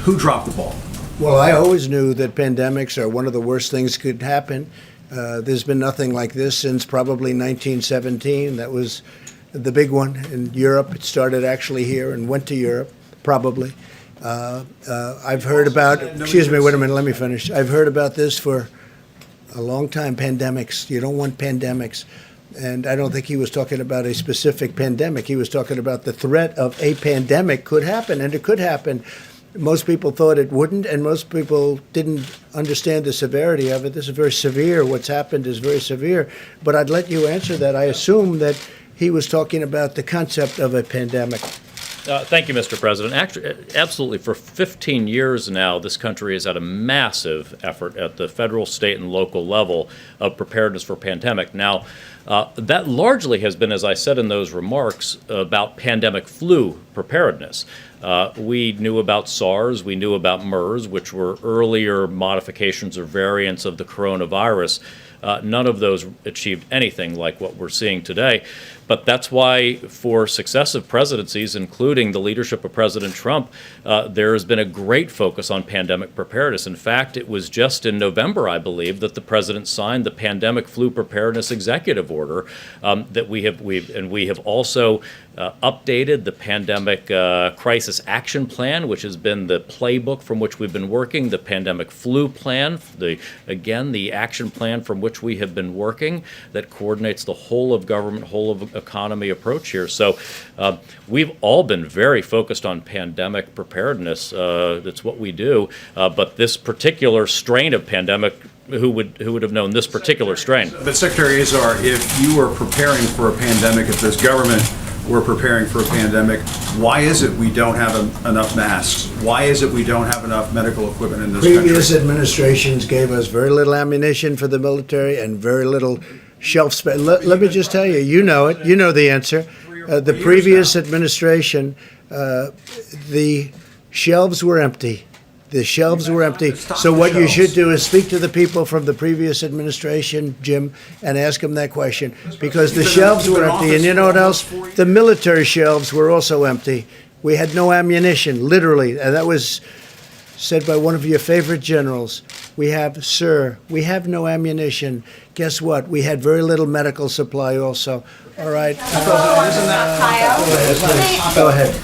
Who dropped the ball? Well, I always knew that pandemics are one of the worst things could happen. There's been nothing like this since probably 1917. That was the big one in Europe. It started actually here and went to Europe, probably. I've heard about, excuse me, wait a minute, let me finish. I've heard about this for a long time, pandemics. You don't want pandemics. And I don't think he was talking about a specific pandemic. He was talking about the threat of a pandemic could happen, and it could happen. Most people thought it wouldn't, and most people didn't understand the severity of it. This is very severe. What's happened is very severe. But I'd let you answer that. I assume that he was talking about the concept of a pandemic. Thank you, Mr. President. Actually, absolutely. For 15 years now, this country has had a massive effort at the federal, state, and local level of preparedness for pandemic. Now, that largely has been, as I said in those remarks, about pandemic flu preparedness. We knew about SARS, we knew about MERS, which were earlier modifications or variants of the coronavirus. None of those achieved anything like what we're seeing today. But that's why for successive presidencies, including the leadership of President Trump, there has been a great focus on pandemic preparedness. In fact, it was just in November, I believe, that the president signed the Pandemic Flu Preparedness Executive Order that we have also updated the Pandemic Crisis Action Plan, which has been the playbook from which we've been working, the Pandemic Flu Plan, the action plan from which we have been working that coordinates the whole of government, whole of economy approach here. So we've all been very focused on pandemic preparedness. That's what we do. But this particular strain of pandemic, who would have known this particular strain? But Secretary Azar, if you were preparing for a pandemic, if this government were preparing for a pandemic, why is it we don't have enough masks? Why is it we don't have enough medical equipment in this country? Previous administrations gave us very little ammunition for the military and very little shelf space. Let me just tell you, you know it. You know the answer. The previous administration, the shelves were empty. The shelves were empty. So what you should do is speak to the people from the previous administration, Jim, and ask them that question. Because the shelves were empty. And you know what else? The military shelves were also empty. We had no ammunition, literally. And that was said by one of your favorite generals. We have no ammunition. Guess what? We had very little medical supply also. All right. Go ahead.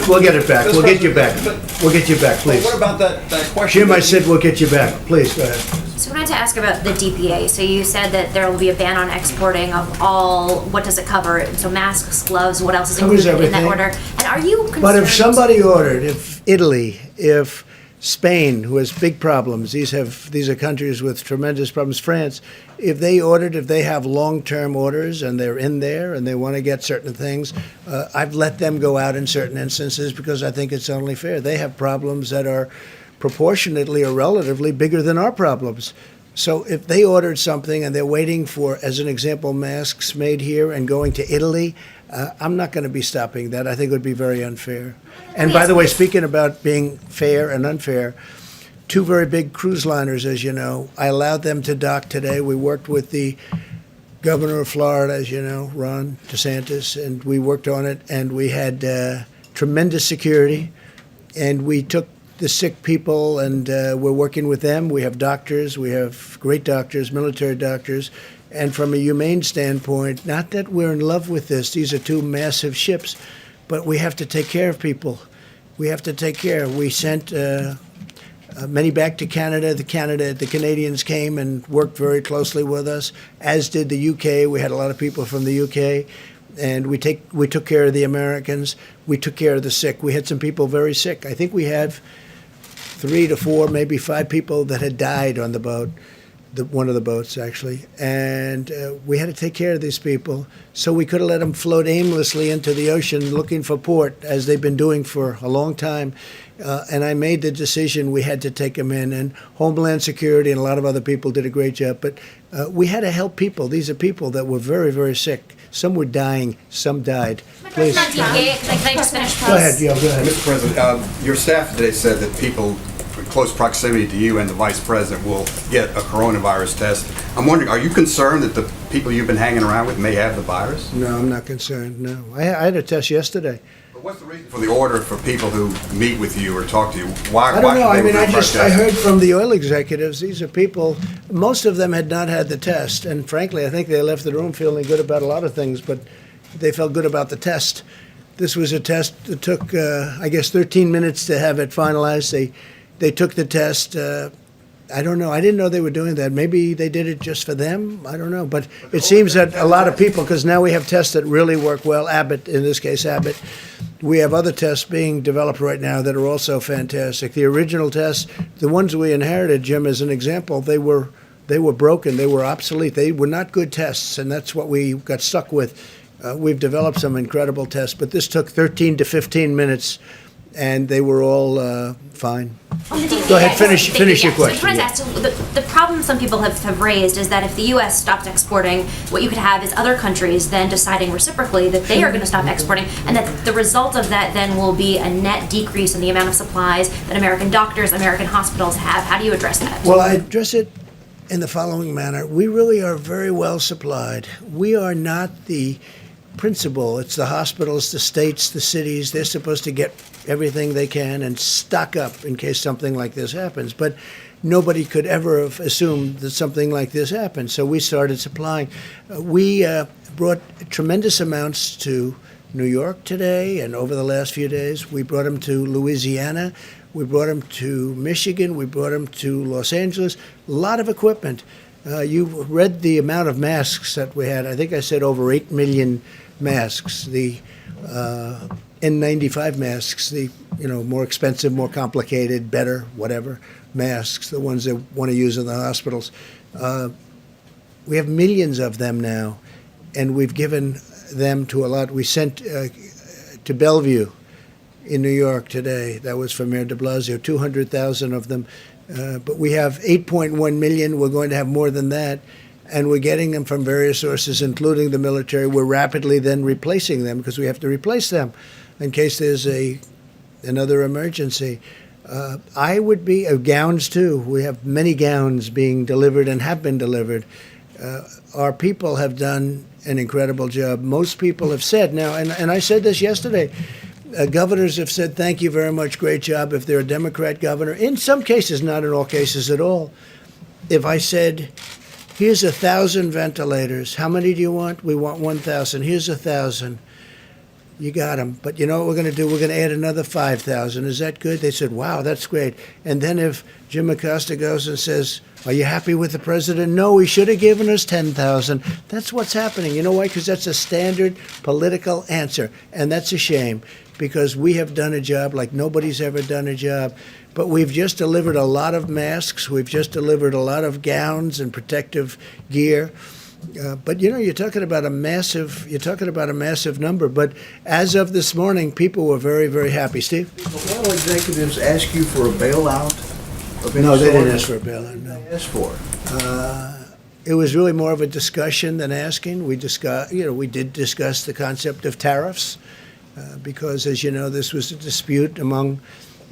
We'll get it back. We'll get you back. We'll get you back, please. What about that question? Jim, I said we'll get you back. Please, go ahead. So I wanted to ask about the DPA. So you said that there will be a ban on exporting of all, what does it cover? So masks, gloves, what else is Covers included in that everything. order? And are you concerned? But if somebody ordered, if Italy, if Spain, who has big problems, these are countries with tremendous problems, France, if they have long-term orders and they're in there and they want to get certain things, I've let them go out in certain instances because I think it's only fair. They have problems that are proportionately or relatively bigger than our problems. So if they ordered something and they're waiting for, as an example, masks made here and going to Italy, I'm not going to be stopping that. I think it would be very unfair. And by the way, speaking about being fair and unfair, two very big cruise liners, as you know, I allowed them to dock today. We worked with the governor of Florida, as you know, Ron DeSantis, and we worked on it, and we had tremendous security, and we took the sick people, and we're working with them. We have doctors. We have great doctors, military doctors. And from a humane standpoint, not that we're in love with this. These are two massive ships. But we have to take care of people. We have to take care. We sent many back to Canada. The Canadians came and worked very closely with us, as did the UK. We had a lot of people from the UK. And we took care of the Americans. We took care of the sick. We had some people very sick. I think we have 3 to 4, maybe 5 people that had died on the boat, one of the boats actually. And we had to take care of these people. So we could have let them float aimlessly into the ocean looking for port, as they've been doing for a long time. And I made the decision we had to take them in. And Homeland Security and a lot of other people did a great job. But we had to help people. These are people that were very, very sick. Some were dying. Some died. Please. Can I just finish, please? Go ahead, go ahead. Mr. President, your staff today said that people in close proximity to you and the Vice President will get a coronavirus test. I'm wondering, are you concerned that the people you've been hanging around with may have the virus? No, I'm not concerned, no. I had a test yesterday. But what's the reason for the order for people who meet with you or talk to you? Why? I don't know. I mean, I I heard from the oil executives, these are people, most of them had not had the test. And frankly, I think they left the room feeling good about a lot of things, but they felt good about the test. This was a test that took, I guess, 13 minutes to have it finalized. They took the test. I don't know. I didn't know they were doing that. Maybe they did it just for them. I don't know. But it seems that a lot of people, because now we have tests that really work well. Abbott, in this case, Abbott. We have other tests being developed right now that are also fantastic. The original tests, the ones we inherited, Jim, as an example, they were broken. They were obsolete. They were not good tests, and that's what we got stuck with. We've developed some incredible tests, but this took 13 to 15 minutes. and they were all fine. On the DPA, Go ahead, finish your So question. I just wanted to ask, the problem some people have raised is that if the U.S. stopped exporting, what you could have is other countries then deciding reciprocally that they are going to stop exporting, and that the result of that then will be a net decrease in the amount of supplies that American doctors, American hospitals have. How do you address that? Well, I address it in the following manner. We really are very well supplied. We are not the principal. It's the hospitals, the states, the cities. They're supposed to get everything they can and stock up in case something like this happens. But nobody could ever have assumed that something like this happened. So we started supplying. We brought tremendous amounts to New York today and over the last few days. We brought them to Louisiana. We brought them to Michigan. We brought them to Los Angeles. A lot of equipment. You read the amount of masks that we had. I think I said over 8 million masks. The N95 masks, the more expensive, more complicated, better, whatever masks, the ones that want to use in the hospitals. We have millions of them now, and we've given them to a lot. We sent to Bellevue in New York today. That was from Mayor de Blasio, 200,000 of them. But we have 8.1 million. We're going to have more than that. And we're getting them from various sources, including the military. We're rapidly then replacing them because we have to replace them in case there's another emergency. I would be gowns too. We have many gowns being delivered and have been delivered. Our people have done an incredible job. Most people have said now, and I said this yesterday, governors have said, thank you very much, great job. If they're a Democrat governor, in some cases, not in all cases at all. If I said, here's 1,000 ventilators, how many do you want? We want 1,000. Here's 1,000. You got them. But you know what we're going to do? We're going to add another 5,000. Is that good? They said, wow, that's great. And then if Jim Acosta goes and says, are you happy with the president? No, he should have given us 10,000. That's what's happening. You know why? Because that's a standard political answer. And that's a shame because we have done a job like nobody's ever done a job. But we've just delivered a lot of masks. We've just delivered a lot of gowns and protective gear. But you're talking about a massive number. But as of this morning, people were very, very happy. Steve? Will executives ask you for a bailout of any No, they sort? didn't ask for a bailout. No. They asked for it. It was really more of a discussion than asking. We did discuss the concept of tariffs because, as you know, this was a dispute among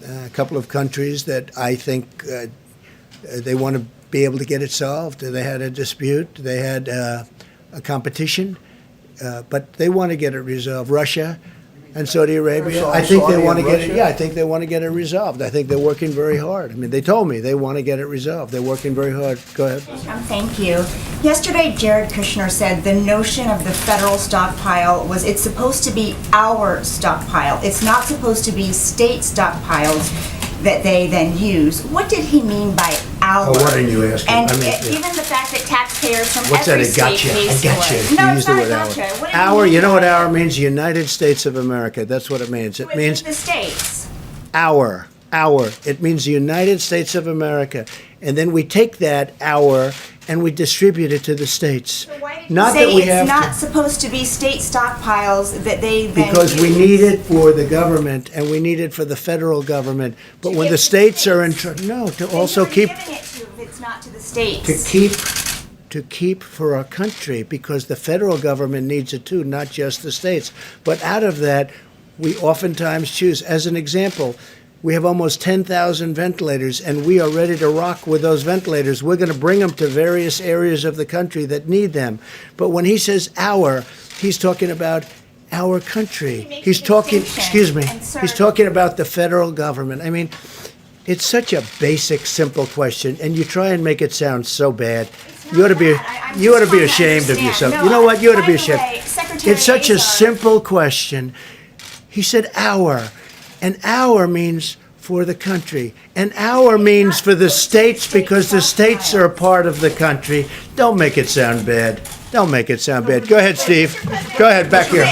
a couple of countries that I think they want to be able to get it solved. They had a dispute. They had a competition, but they want to get it resolved. Russia and Saudi Arabia, I think they want to get it. Yeah, I think they want to get it resolved. I think they're working very hard. I mean, they told me they want to get it resolved. They're working very hard. Go ahead. Thank you. Yesterday, Jared Kushner said the notion of the federal stockpile was it's supposed to be our stockpile. It's not supposed to be state stockpiles that they then use. What did he mean by our? Oh, why didn't you ask him? And I mean, even the fact that taxpayers from what's every that? I state gotcha. pay I for gotcha. it. You No, used it's the not word a hour. gotcha. What did Hour. he You mean know what by it? hour means? United States of America. That's what it means. It means the states. hour. It means the United States of America. And then we take that hour and we distribute it to the states. So why did Not you say that we it's have not to, supposed to be state stockpiles that they then because we use? need it for the government and we need it for the federal government. But when the states are in, to also keep Giving it to if it's not to the states. to keep for our country, because the federal government needs it too, not just the states. But out of that, we oftentimes choose. As an example, we have almost 10,000 ventilators, and we are ready to rock with those ventilators. We're going to bring them to various areas of the country that need them. But when he says our, he's talking about our country. He's talking, he's talking about the federal government. I mean, it's such a basic, simple question, and you try and make it sound so bad. You ought to be ashamed of yourself. You know what? You ought to be ashamed. It's such a simple question. He said our, and our means for the country, and our means for the states because the states are a part of the country. Don't make it sound bad. Don't make it sound bad. Go ahead, Steve. Go ahead, back here.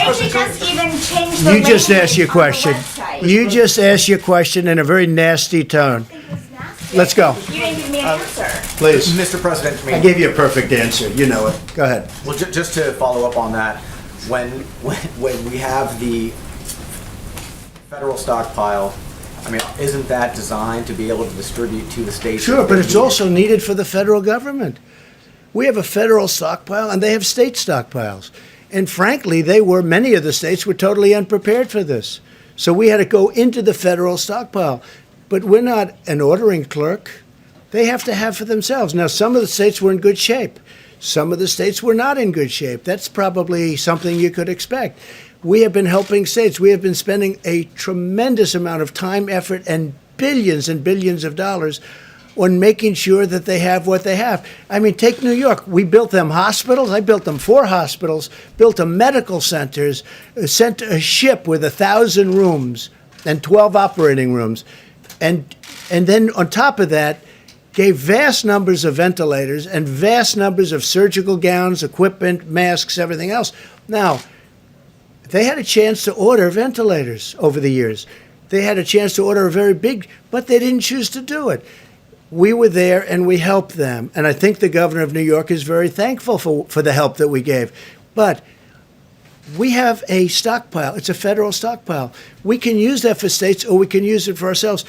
You just asked your question. You just asked your question in a very nasty tone. Let's go. You didn't give me an answer. Please. Mr. President, I gave you a perfect answer. You know it. Go ahead. Well, just to follow up on that, when we have the Federal stockpile, I mean, isn't that designed to be able to distribute to the states? Sure, if but they it's need it? also needed for the federal government. We have a federal stockpile and they have state stockpiles. And frankly, many of the states were totally unprepared for this. So we had to go into the federal stockpile. But we're not an ordering clerk. They have to have for themselves. Now, some of the states were in good shape. Some of the states were not in good shape. That's probably something you could expect. We have been helping states. We have been spending a tremendous amount of time, effort, and billions of dollars on making sure that they have what they have. I mean, take New York. We built them hospitals. I built them 4 hospitals, built them medical centers, sent a ship with 1,000 rooms and 12 operating rooms. And then on top of that, gave vast numbers of ventilators and vast numbers of surgical gowns, equipment, masks, everything else. Now, they had a chance to order ventilators over the years. They had a chance to order a very big, but they didn't choose to do it. We were there and we helped them. And I think the governor of New York is very thankful for the help that we gave. But we have a stockpile. It's a federal stockpile. We can use that for states or we can use it for ourselves.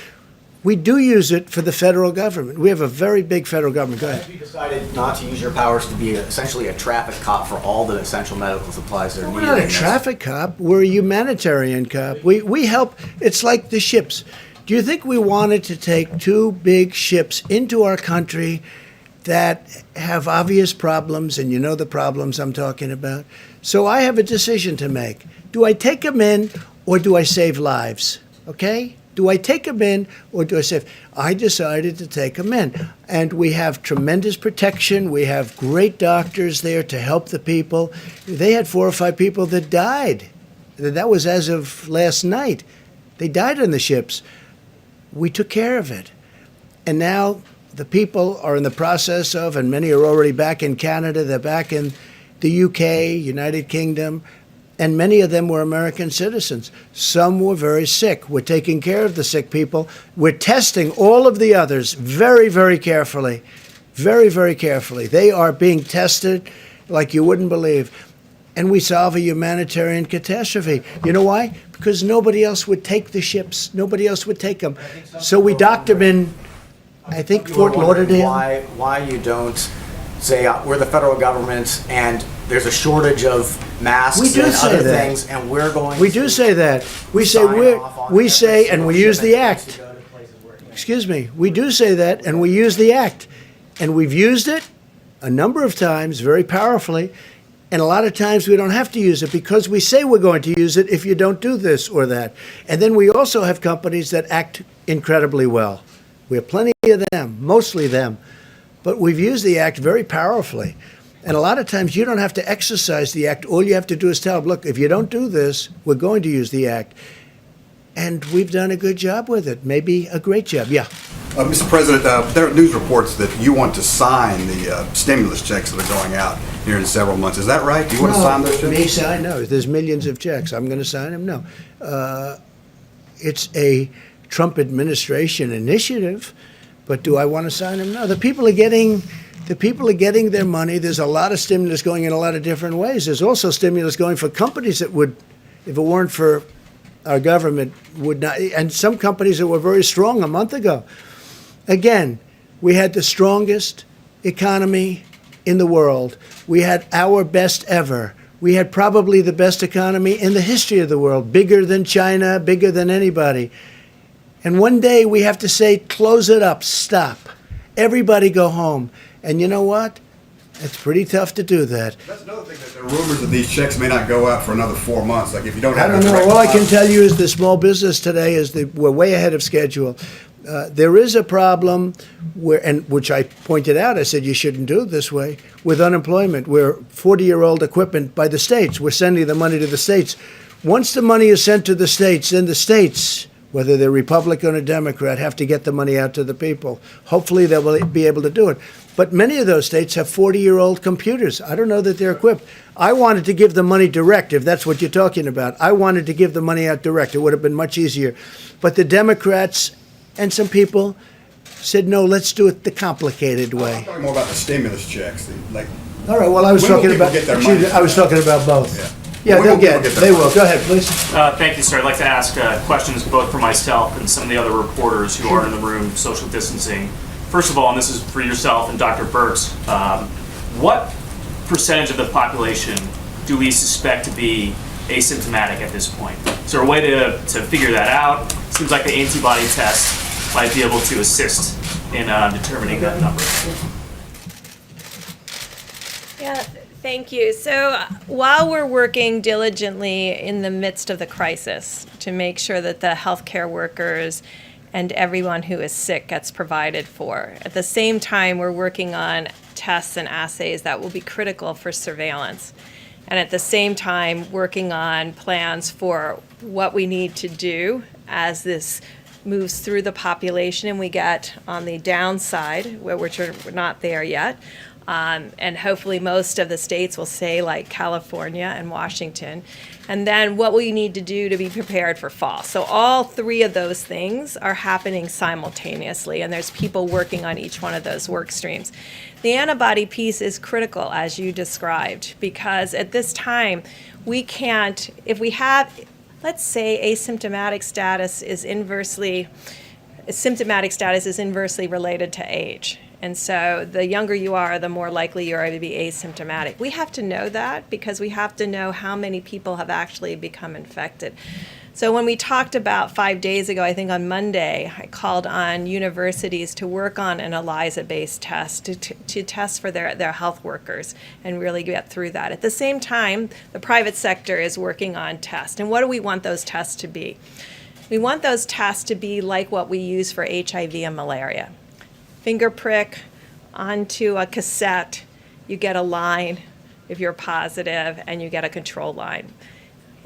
We do use it for the federal government. We have a very big federal government. Go ahead. Have you decided not to use your powers to be essentially a traffic cop for all the essential medical supplies that are We're needed? not a in this? traffic cop. We're a humanitarian cop. We help. It's like the ships. Do you think we wanted to take 2 big ships into our country that have obvious problems, and you know the problems I'm talking about? So I have a decision to make. Do I take them in or do I save lives? Okay? Do I take them in or do I save? I decided to take them in. And we have tremendous protection. We have great doctors there to help the people. They had 4 or 5 people that died. That was as of last night. They died on the ships. We took care of it. And now the people are in the process of, and many are already back in Canada, they're back in the UK, United Kingdom, and many of them were American citizens. Some were very sick. We're taking care of the sick people. We're testing all of the others very, very carefully. Very, very carefully. They are being tested like you wouldn't believe. And we solve a humanitarian catastrophe. You know why? Because nobody else would take the ships. Nobody else would take them. So we docked them in, I think, Fort Lauderdale. Why you don't say we're the federal government and there's a shortage of masks We do and say other that. things, and we're going. We do say that. We say and we use the act. Excuse me. We do say that, and we use the act, and we've used it a number of times, very powerfully. And a lot of times we don't have to use it because we say we're going to use it if you don't do this or that. And then we also have companies that act incredibly well. We have plenty of them, mostly them. But we've used the act very powerfully. And a lot of times you don't have to exercise the act. All you have to do is tell them, look, if you don't do this, we're going to use the act. And we've done a good job with it, maybe a great job. Yeah. Mr. President, there are news reports that you want to sign the stimulus checks that are going out here in several months. Is that right? Do you want to sign those checks? Me sign? No. There's millions of checks. I'm going to sign them? No. It's a Trump administration initiative, but do I want to sign them? No. The people are getting their money. There's a lot of stimulus going in a lot of different ways. There's also stimulus going for companies that would, if it weren't for our government, would not, and some companies that were very strong a month ago. Again, we had the strongest economy in the world. We had our best ever. We had probably the best economy in the history of the world, bigger than China, bigger than anybody. And one day we have to say, close it up, stop. Everybody go home. And you know what? It's pretty tough to do that. That's another thing, that there are rumors that these checks may not go out for another 4 months. Like if you don't have I don't a know. direct All I can deposit- tell you is the small business today is that we're way ahead of schedule. There is a problem where, and which I pointed out, I said you shouldn't do it this way, with unemployment. We're 40-year-old equipment by the states. We're sending the money to the states. Once the money is sent to the states, then the states, whether they're Republican or Democrat, have to get the money out to the people. Hopefully they will be able to do it. But many of those states have 40-year-old computers. I don't know that they're equipped. I wanted to give the money direct, if that's what you're talking about. I wanted to give the money out direct. It would have been much easier. But the Democrats and some people said, no, let's do it the complicated way. I'm talking more about the stimulus checks. Like, All right, well, I was when will talking people about, get their excuse me, money? I was talking about both. Yeah. Yeah, When they'll will people get, their they will. money? Go ahead, please. Thank you, sir. I'd like to ask questions both for myself and some of the other reporters who are in the room, social distancing. First of all, and this is for yourself and Dr. Birx, what percentage of the population do we suspect to be asymptomatic at this point? Is there a way to figure that out? Seems like the antibody test might be able to assist in determining that number. Yeah, thank you. So while we're working diligently in the midst of the crisis to make sure that the healthcare workers and everyone who is sick gets provided for, at the same time, we're working on tests and assays that will be critical for surveillance. And at the same time, working on plans for what we need to do as this moves through the population and we get on the downside, which we're not there yet. And hopefully most of the states will say, like California and Washington, and then what we need to do to be prepared for fall. So all three of those things are happening simultaneously, and there's people working on each one of those work streams. The antibody piece is critical, as you described, because at this time, we can't, if we have, let's say asymptomatic status is inversely related to age. And so the younger you are, the more likely you are to be asymptomatic. We have to know that because we have to know how many people have actually become infected. So when we talked about 5 days ago, I think on Monday, I called on universities to work on an ELISA-based test to test for their health workers and really get through that. At the same time, the private sector is working on tests. And what do we want those tests to be? We want those tests to be like what we use for HIV and malaria. Finger prick onto a cassette, you get a line if you're positive, and you get a control line.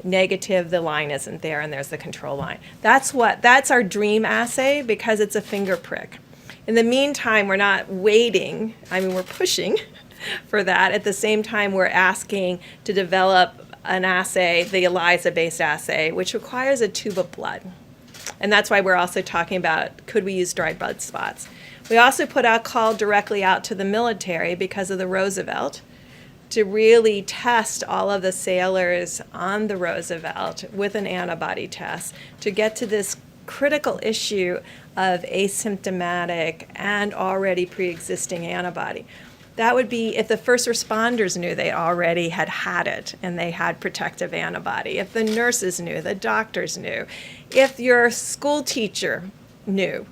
Negative, the line isn't there, and there's the control line. That's our dream assay because it's a finger prick. In the meantime, we're not waiting. I mean, we're pushing for that. At the same time, we're asking to develop an assay, the ELISA-based assay, which requires a tube of blood. And that's why we're also talking about, could we use dried blood spots? We also put out a call directly out to the military because of the Roosevelt to really test all of the sailors on the Roosevelt with an antibody test to get to this critical issue of asymptomatic and already pre-existing antibody. That would be if the first responders knew they already had it and they had protective antibody, if the nurses knew, the doctors knew, if your school teacher knew,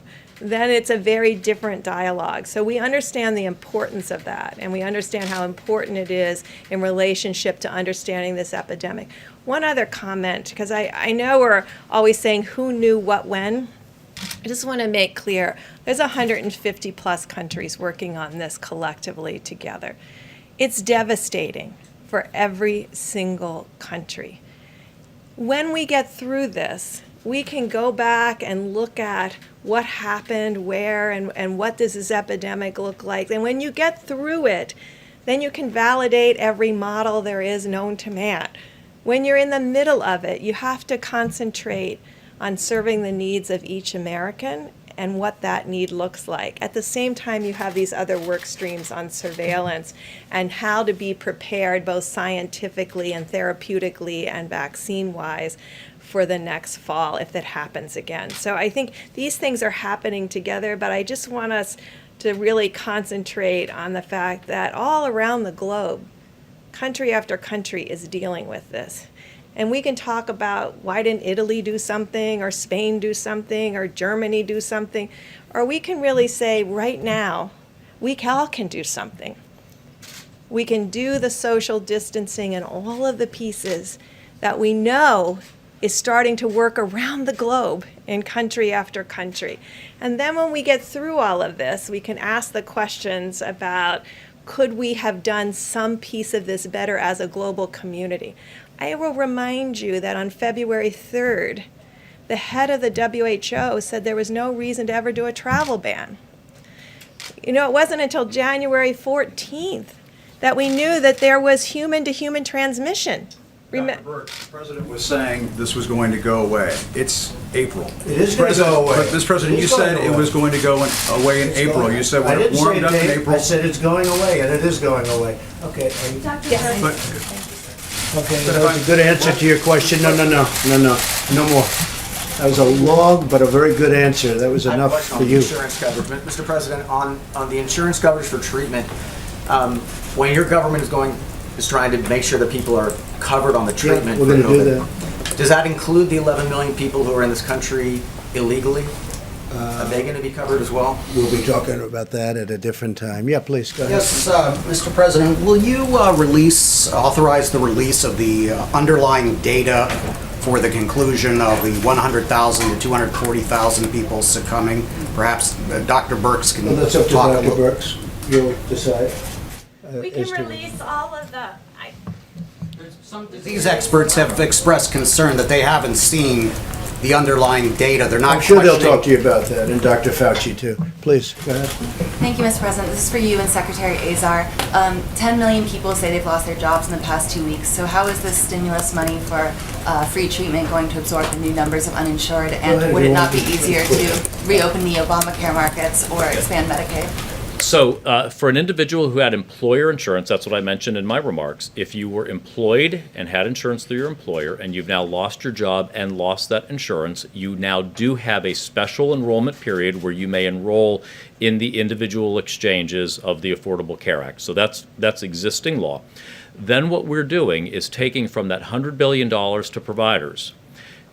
then it's a very different dialogue. So we understand the importance of that, and we understand how important it is in relationship to understanding this epidemic. One other comment, because I know we're always saying who knew what when. I just want to make clear, there's 150 plus countries working on this collectively together. It's devastating for every single country. When we get through this, we can go back and look at what happened, where, and what does this epidemic look like. And when you get through it, then you can validate every model there is known to man. When you're in the middle of it, you have to concentrate on serving the needs of each American and what that need looks like. At the same time, you have these other work streams on surveillance and how to be prepared both scientifically and therapeutically and vaccine-wise for the next fall if that happens again. So I think these things are happening together, but I just want us to really concentrate on the fact that all around the globe, country after country is dealing with this. And we can talk about why didn't Italy do something, or Spain do something, or Germany do something, or we can really say right now, we all can do something. We can do the social distancing and all of the pieces that we know is starting to work around the globe in country after country. And then when we get through all of this, we can ask the questions about, could we have done some piece of this better as a global community? I will remind you that on February 3rd, the head of the WHO said there was no reason to ever do a travel ban. You know, it wasn't until January 14th that we knew that there was human-to-human transmission. Dr. Burke, the President was saying this was going to go away. It's April. It is going to go away. But, Mr. President, you said it was going to go away in April. You said when it warmed up in April. I said it's going away, and it is going away. Okay. But Okay, that was a good answer to your question. No more. That was a long but a very good answer. That was I have a enough question for on you. Insurance coverage. Mr. President, on the insurance coverage for treatment, when your government is trying to make sure that people are covered on the treatment we're for gonna do COVID, does that include the 11 million people who are in this country illegally? Are they going to be covered as well? We'll be talking about that at a different time. Yeah, please, go ahead. Yes, Mr. President, will you authorize the release of the underlying data for the conclusion of the 100,000 to 240,000 people succumbing? Perhaps Dr. Birx can Well, that's up to talk a Dr. little. Birx. You'll decide. We can release all of the, These experts have expressed concern that they haven't seen the underlying data. They're not I'm sure they'll questioning- talk to you about that, and Dr. Fauci, too. Please, go ahead. Thank you, Mr. President. This is for you and Secretary Azar. 10 million people say they've lost their jobs in the past 2 weeks. So how is this stimulus money for free treatment going to absorb the new numbers of uninsured? ahead, And would it you not be want- easier to reopen the Obamacare markets or expand Medicaid? So, for an individual who had employer insurance, that's what I mentioned in my remarks. If you were employed and had insurance through your employer and you've now lost your job and lost that insurance, you now do have a special enrollment period where you may enroll in the individual exchanges of the Affordable Care Act. So that's existing law. Then what we're doing is taking from that $100 billion to providers,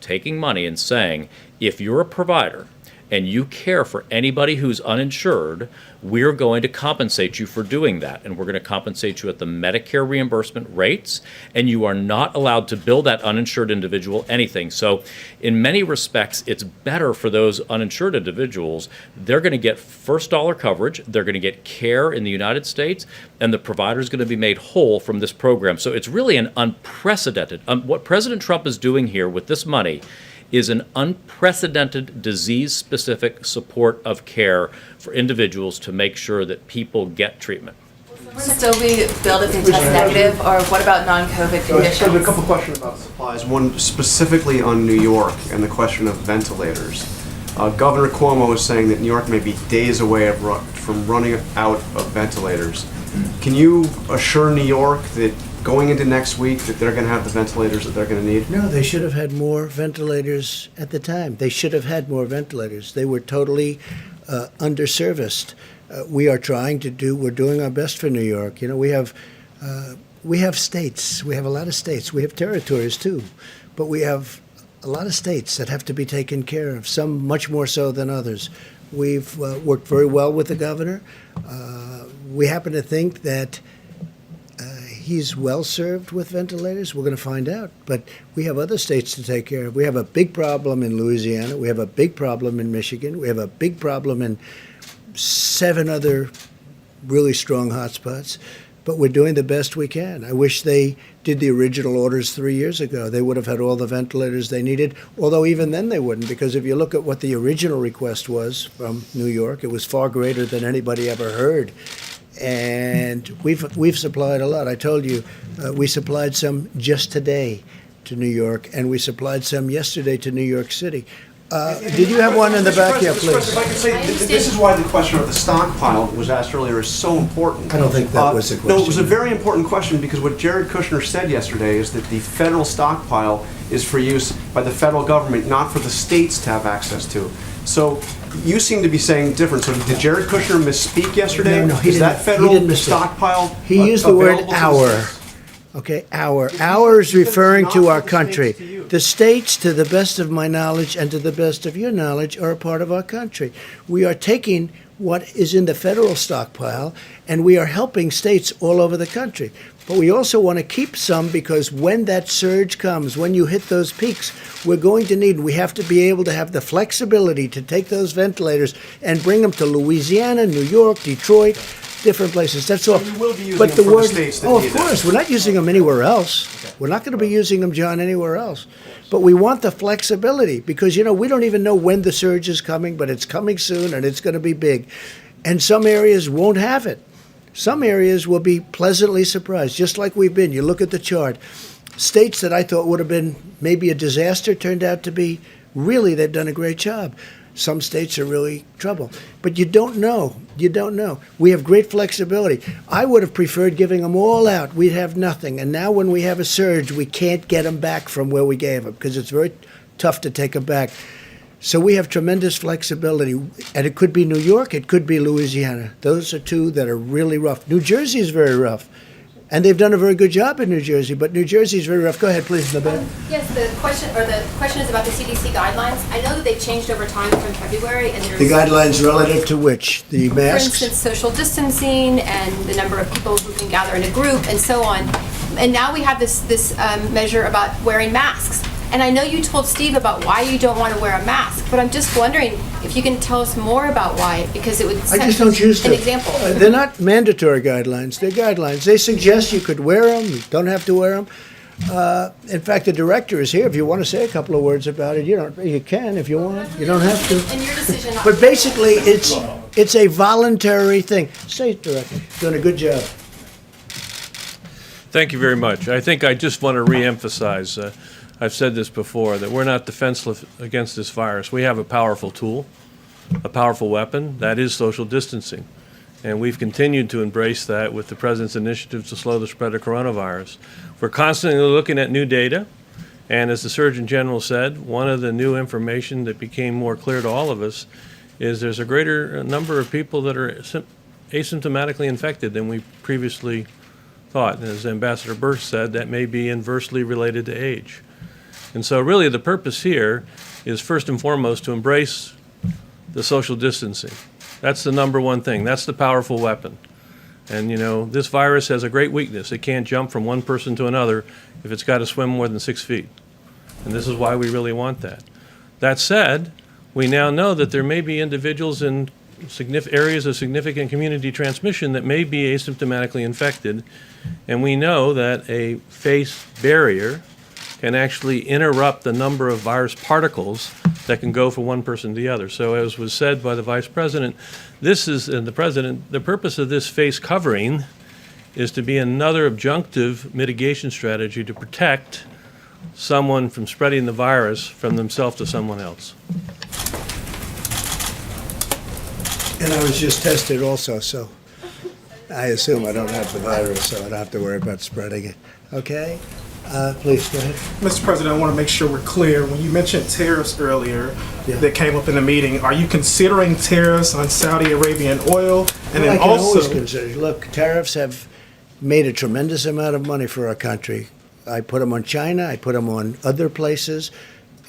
taking money and saying, if you're a provider and you care for anybody who's uninsured, we're going to compensate you for doing that. And we're going to compensate you at the Medicare reimbursement rates, and you are not allowed to bill that uninsured individual anything. So in many respects, it's better for those uninsured individuals. They're going to get first dollar coverage, they're going to get care in the United States, and the provider's going to be made whole from this program. So it's really an unprecedented, what President Trump is doing here with this money is an unprecedented disease-specific support of care for individuals to make sure that people get treatment. Would still be billed if they test negative, or what about non-COVID I have a conditions? couple questions about supplies. One specifically on New York and the question of ventilators. Governor Cuomo is saying that New York may be days away from running out of ventilators. Can you assure New York that going into next week that they're going to have the ventilators that they're going to need? No, they should have had more ventilators at the time. They should have had more ventilators. They were totally underserviced. We're doing our best for New York. You know, we have states. We have a lot of states. We have territories too, but we have a lot of states that have to be taken care of, some much more so than others. We've worked very well with the governor. We happen to think that he's well served with ventilators. We're going to find out. But we have other states to take care of. We have a big problem in Louisiana. We have a big problem in Michigan. We have a big problem in 7 other really strong hotspots. But we're doing the best we can. I wish they did the original orders 3 years ago. They would have had all the ventilators they needed, although even then they wouldn't, because if you look at what the original request was from New York, it was far greater than anybody ever heard. And we've supplied a lot. I told you, we supplied some just today to New York, and we supplied some yesterday to New York City. Did you have one in the back? Yeah, please. If I could say, this is why the question of the stockpile that was asked earlier is so important. I don't think that was the question. No, it was a very important question because what Jared Kushner said yesterday is that the federal stockpile is for use by the federal government, not for the states to have access to. So you seem to be saying different. So did Jared Kushner misspeak yesterday? No, he is didn't. that federal He didn't misspeak. stockpile He used the word available to the our. states? Okay, our. Our is referring to our country. The states, to the best of my knowledge and to the best of your knowledge, are a part of our country. We are taking what is in the federal stockpile, and we are helping states all over the country. But we also want to keep some because when that surge comes, when you hit those peaks, we have to be able to have the flexibility to take those ventilators and bring them to Louisiana, New York, Detroit, different places. That's all. You will be using But them the for word, the states that oh, of need them. course, we're not using them anywhere else. We're not going to be using them, John, anywhere else. But we want the flexibility because, you know, we don't even know when the surge is coming, but it's coming soon and it's going to be big. And some areas won't have it. Some areas will be pleasantly surprised, just like we've been. You look at the chart. States that I thought would have been maybe a disaster turned out to be really, they've done a great job. Some states are really trouble. But you don't know. You don't know. We have great flexibility. I would have preferred giving them all out. We'd have nothing. And now when we have a surge, we can't get them back from where we gave them because it's very tough to take them back. So we have tremendous flexibility. And it could be New York. It could be Louisiana. Those are two that are really rough. New Jersey is very rough. And they've done a very good job in New Jersey, but New Jersey is very rough. Go ahead, please, Nabet. Yes, the question is about the CDC guidelines. I know that they've changed over time from February, and there's The guidelines relative to which? The for masks? instance, social distancing and the number of people who can gather in a group and so on. And now we have this measure about wearing masks. And I know you told Steve about why you don't want to wear a mask, but I'm just wondering if you can tell us more about why, because it would I set just don't choose to. an example. They're not mandatory guidelines. They're guidelines. They suggest you could wear them. You don't have to wear them. In fact, the director is here. If you want to say a couple of words about it, you can if you want. You don't have to. And your decision. But basically, it's a voluntary thing. Say it, director. Doing a good job. Thank you very much. I think I just want to reemphasize, I've said this before, that we're not defenseless against this virus. We have a powerful tool, a powerful weapon, that is social distancing. And we've continued to embrace that with the President's initiatives to slow the spread of coronavirus. We're constantly looking at new data, and as the Surgeon General said, one of the new information that became more clear to all of us is there's a greater number of people that are asymptomatically infected than we previously thought. And as Ambassador Birch said, that may be inversely related to age. And so really the purpose here is first and foremost to embrace the social distancing. That's the number one thing. That's the powerful weapon. And this virus has a great weakness. It can't jump from one person to another if it's got to swim more than 6 feet. And this is why we really want that. That said, we now know that there may be individuals in areas of significant community transmission that may be asymptomatically infected. And we know that a face barrier can actually interrupt the number of virus particles that can go from one person to the other. So as was said by the Vice President, the purpose of this face covering is to be another adjunctive mitigation strategy to protect someone from spreading the virus from themselves to someone else. And I was just tested also, so I assume I don't have the virus, so I don't have to worry about spreading it. Okay? Please, go ahead. Mr. President, I want to make sure we're clear. When you mentioned tariffs earlier that came up in the meeting, are you considering tariffs on Saudi Arabian oil? And then I can always also, consider. Look, tariffs have made a tremendous amount of money for our country. I put them on China. I put them on other places.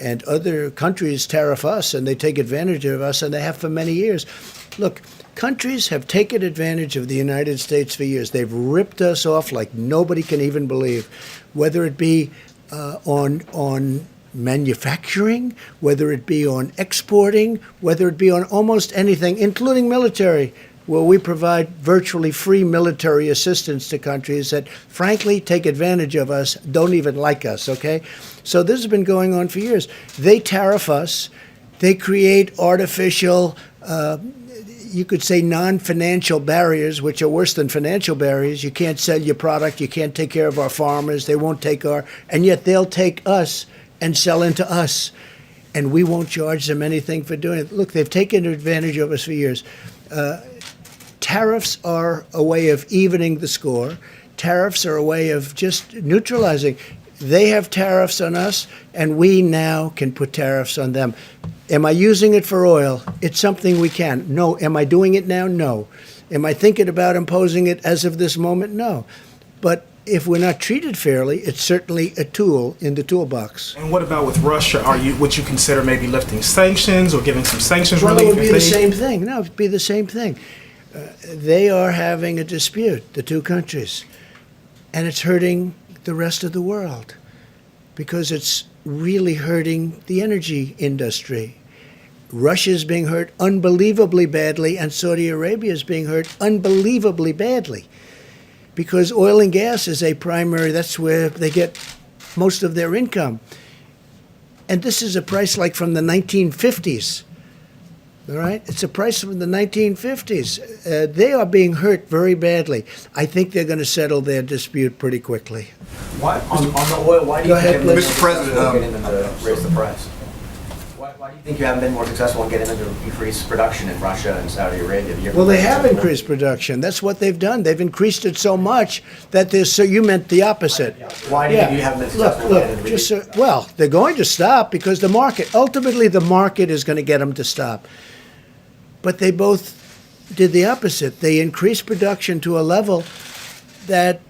And other countries tariff us, and they take advantage of us, and they have for many years. Look, countries have taken advantage of the United States for years. They've ripped us off like nobody can even believe, whether it be on manufacturing, whether it be on exporting, whether it be on almost anything, including military, where we provide virtually free military assistance to countries that, frankly, take advantage of us, don't even like us, okay? So this has been going on for years. They tariff us. They create artificial, you could say non-financial barriers, which are worse than financial barriers. You can't sell your product. You can't take care of our farmers. They won't take and yet they'll take us and sell into us. And we won't charge them anything for doing it. Look, they've taken advantage of us for years. Tariffs are a way of evening the score. Tariffs are a way of just neutralizing. They have tariffs on us, and we now can put tariffs on them. Am I using it for oil? It's something we can. No. Am I doing it now? No. Am I thinking about imposing it as of this moment? No. But if we're not treated fairly, it's certainly a tool in the toolbox. and what about with Russia? Would you consider maybe lifting sanctions or giving some sanctions Well, relief? it would be the same thing. No, it would be the same thing. They are having a dispute, the two countries, and it's hurting the rest of the world because it's really hurting the energy industry. Russia is being hurt unbelievably badly, and Saudi Arabia is being hurt unbelievably badly because oil and gas is a primary, that's where they get most of their income. And this is a price like from the 1950s. All right? It's a price from the 1950s. They are being hurt very badly. I think they're going to settle their dispute pretty quickly. Why, on the oil, why do Go you ahead, think Mr. President getting them to raise the price? Why do you think think you haven't been more successful in getting them to increase production in Russia and Saudi Arabia? Well, they have increased production. That's what they've done. They've increased it so much that there's, so you meant the opposite. Why do you think you haven't been successful in getting them to Look, well, they're going to stop because the market, ultimately the market is going to get them to stop. But they both did the opposite. They increased production to a level that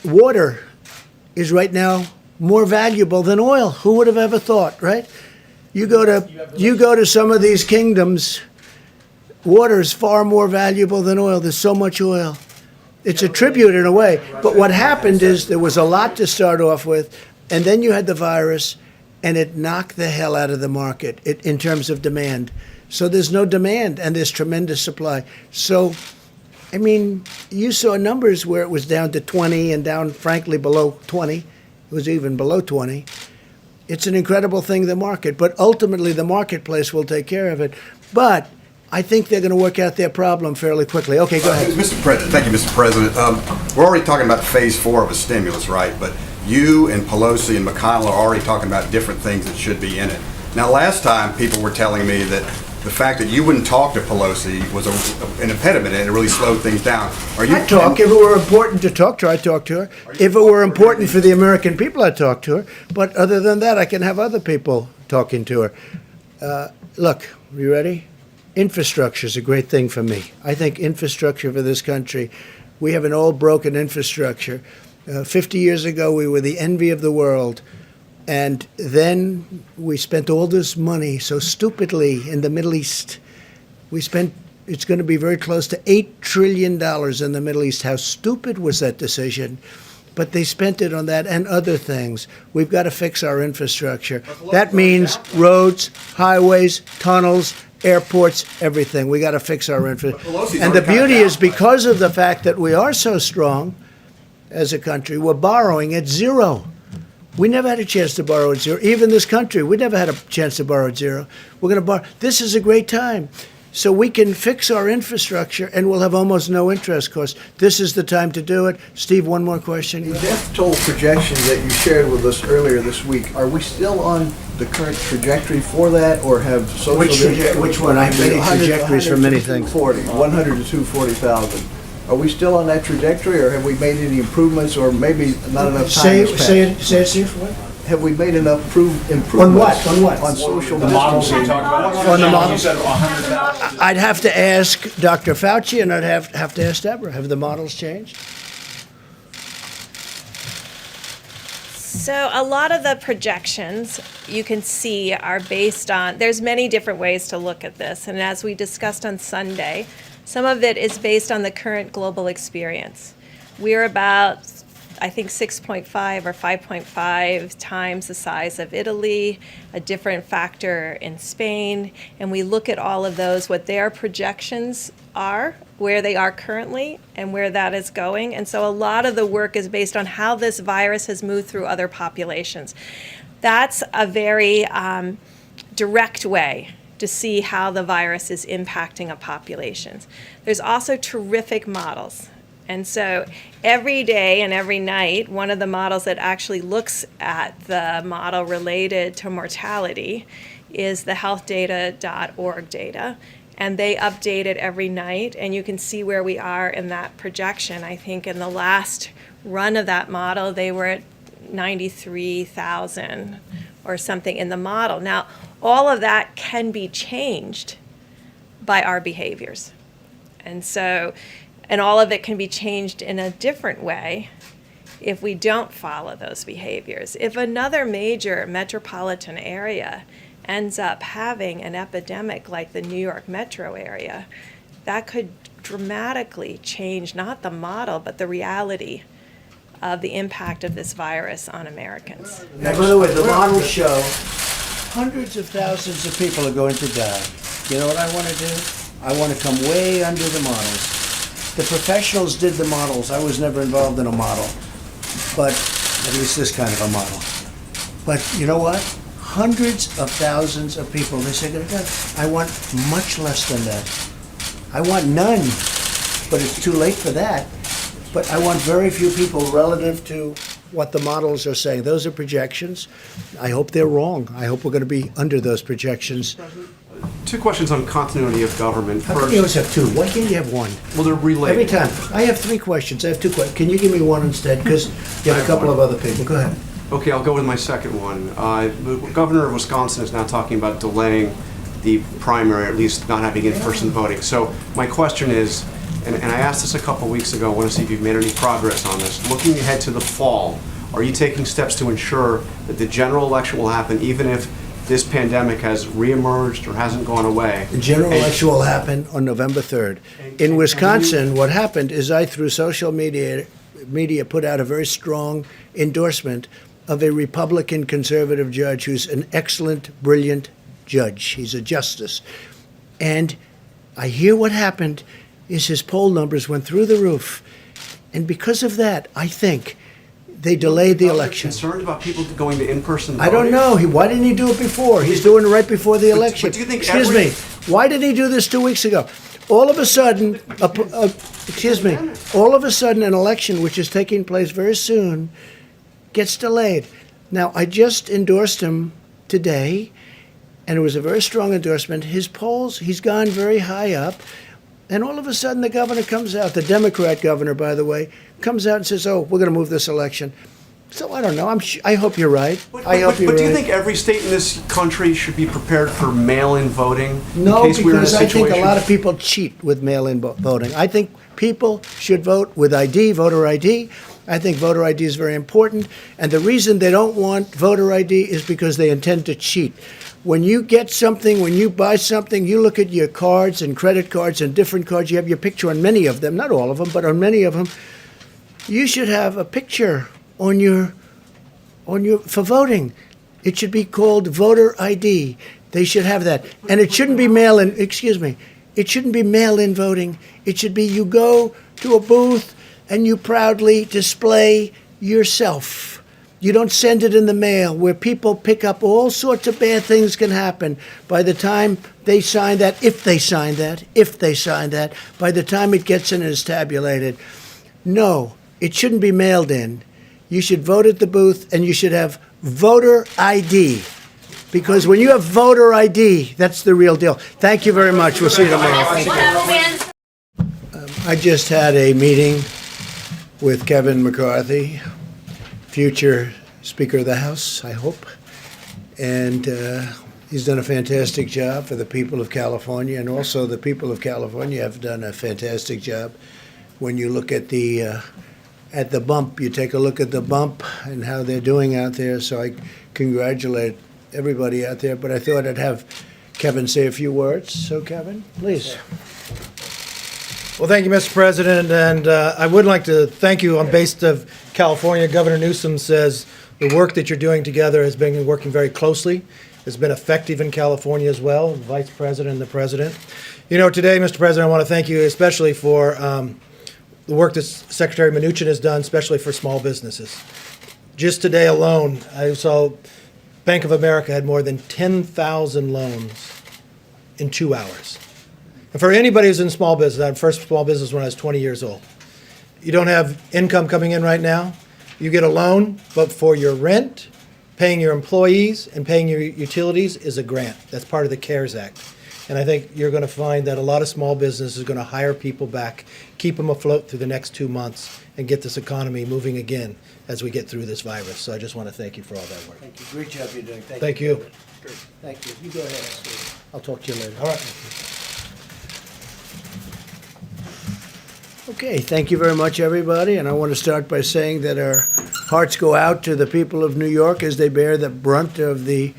water is right now more valuable than oil. Who would have ever thought, right? You go to some of these kingdoms, water is far more valuable than oil. There's so much oil. It's a tribute in a way. But what happened is there was a lot to start off with, and then you had the virus, and it knocked the hell out of the market in terms of demand. So there's no demand, and there's tremendous supply. So, I mean, you saw numbers where it was down to 20 and down, frankly, below 20. It was even below 20. It's an incredible thing, the market, but ultimately the marketplace will take care of it. But I think they're going to work out their problem fairly quickly. Okay, go ahead. Mr. President, thank you, Mr. President. We're already talking about phase 4 of a stimulus, right? But you and Pelosi and McConnell are already talking about different things that should be in it. Now, last time people were telling me that the fact that you wouldn't talk to Pelosi was an impediment and it really slowed things down. Are you I'd talk. If it were important to talk to her, I'd talk to her. If it were important for the American people, I'd talk to her. But other than that, I can have other people talking to her. Look, you ready? Infrastructure is a great thing for me. I think infrastructure for this country, we have an old broken infrastructure. 50 years ago, we were the envy of the world. And then we spent all this money so stupidly in the Middle East. It's going to be very close to $8 trillion in the Middle East. How stupid was that decision? But they spent it on that and other things. We've got to fix our infrastructure. That means roads, highways, tunnels, airports, everything. We got to fix our infrastructure. And the beauty is because of the fact that we are so strong as a country, we're borrowing at zero. We never had a chance to borrow at zero. Even this country, we never had a chance to borrow at zero. We're going to borrow. This is a great time. So we can fix our infrastructure and we'll have almost no interest costs. This is the time to do it. Steve, one more question. The death toll projections that you shared with us earlier this week, are we still on the current trajectory for that, or have social... Which one? I have many trajectories for many things. 100 to 240,000. Are we still on that trajectory, or have we made any improvements, or maybe not enough time has passed? Say it, Steve. What? Have we made enough improvements? On what? On what? On social The models distancing. On the models? I'd have to ask Dr. Fauci, and I'd have to ask Deborah. Have the models changed? So a lot of the projections you can see are based on, there's many different ways to look at this. And as we discussed on Sunday, some of it is based on the current global experience. We're about, I think, 6.5 or 5.5 times the size of Italy, a different factor in Spain, and we look at all of those, what their projections are, where they are currently, and where that is going. And so a lot of the work is based on how this virus has moved through other populations. That's a very direct way to see how the virus is impacting a population. There's also terrific models. And so every day and every night, one of the models that actually looks at the model related to mortality is the healthdata.org data. And they update it every night, and you can see where we are in that projection. I think in the last run of that model, they were at 93,000 or something in the model. Now, all of that can be changed by our behaviors. And all of it can be changed in a different way if we don't follow those behaviors. If another major metropolitan area ends up having an epidemic like the New York metro area, that could dramatically change not the model, but the reality of the impact of this virus on Americans. Now, by the way, the models show hundreds of thousands of people are going to die. You know what I want to do? I want to come way under the models. The professionals did the models. I was never involved in a model, but at least this kind of a model. But you know what? Hundreds of thousands of people, they say, I want much less than that. I want none, but it's too late for that. But I want very few people relative to what the models are saying. Those are projections. I hope they're wrong. I hope we're going to be under those projections. Two questions on continuity of government. How come you always have two? Why can't you have one? Well, they're related. Every time. I have three questions. I have two questions. Can you give me one instead? Because you have a couple of other people. Go ahead. Okay, I'll go with my second one. The governor of Wisconsin is now talking about delaying the primary, or at least not having in-person voting. So my question is, and I asked this a couple weeks ago, I want to see if you've made any progress on this. Looking ahead to the fall, are you taking steps to ensure that the general election will happen even if this pandemic has reemerged or hasn't gone away? The general election will happen on November 3rd. In Wisconsin, what happened is I, through social media, put out a very strong endorsement of a Republican conservative judge who's an excellent, brilliant judge. He's a justice. And I hear what happened is his poll numbers went through the roof. And because of that, I think they delayed the election. Concerned about people going to in-person I voting? don't know. Why didn't he do it before? He's doing it right before the election. but do you think Excuse every- me. Why did he do this 2 weeks ago? All of a sudden, all of a sudden, an election which is taking place very soon gets delayed. Now, I just endorsed him today, and it was a very strong endorsement. His polls, he's gone very high up, and all of a sudden the governor comes out, the Democrat governor, by the way, comes out and says, oh, we're going to move this election. So I don't know. I hope you're right. I hope you're But do you right. think every state in this country should be prepared for mail-in voting No, in case we're in a because I situation? think a lot of people cheat with mail-in voting. I think people should vote with ID, voter ID. I think voter ID is very important. And the reason they don't want voter ID is because they intend to cheat. When you get something, when you buy something, you look at your cards and credit cards and different cards. You have your picture on many of them, not all of them, but on many of them. You should have a picture on your for voting. It should be called voter ID. They should have that. And it shouldn't be mail-in, excuse me, it shouldn't be mail-in voting. It should be you go to a booth and you proudly display yourself. You don't send it in the mail where people pick up all sorts of bad things can happen by the time they sign that, if they sign that, by the time it gets in and is tabulated. No, it shouldn't be mailed in. You should vote at the booth and you should have voter ID. Because when you have voter ID, that's the real deal. Thank you very much. We'll see you tomorrow. I just had a meeting with Kevin McCarthy, future Speaker of the House, I hope. And he's done a fantastic job for the people of California. And also the people of California have done a fantastic job. When you look at the bump, you take a look at the bump and how they're doing out there. So I congratulate everybody out there. But I thought I'd have Kevin say a few words. So Kevin, please. Well, thank you, Mr. President, and I would like to thank you on behalf of California. Governor Newsom says the work that you're doing together has been working very closely. It's been effective in California as well, the Vice President and the President. You know, today, Mr. President, I want to thank you especially for the work that Secretary Mnuchin has done, especially for small businesses. Just today alone, I saw Bank of America had more than 10,000 loans in 2 hours. And for anybody who's in small business, I had first small business when I was 20 years old. You don't have income coming in right now, you get a loan, but for your rent, paying your employees, and paying your utilities is a grant. That's part of the CARES Act. And I think you're going to find that a lot of small businesses are going to hire people back, keep them afloat through the next 2 months, and get this economy moving again as we get through this virus. So I just want to thank you for all that work. Thank you. Great job you're doing. Thank you. Great. Thank you. You go ahead. I'll talk to you later. All right. Okay, thank you very much, everybody. And I want to start by saying that our hearts go out to the people of New York as they bear the brunt of the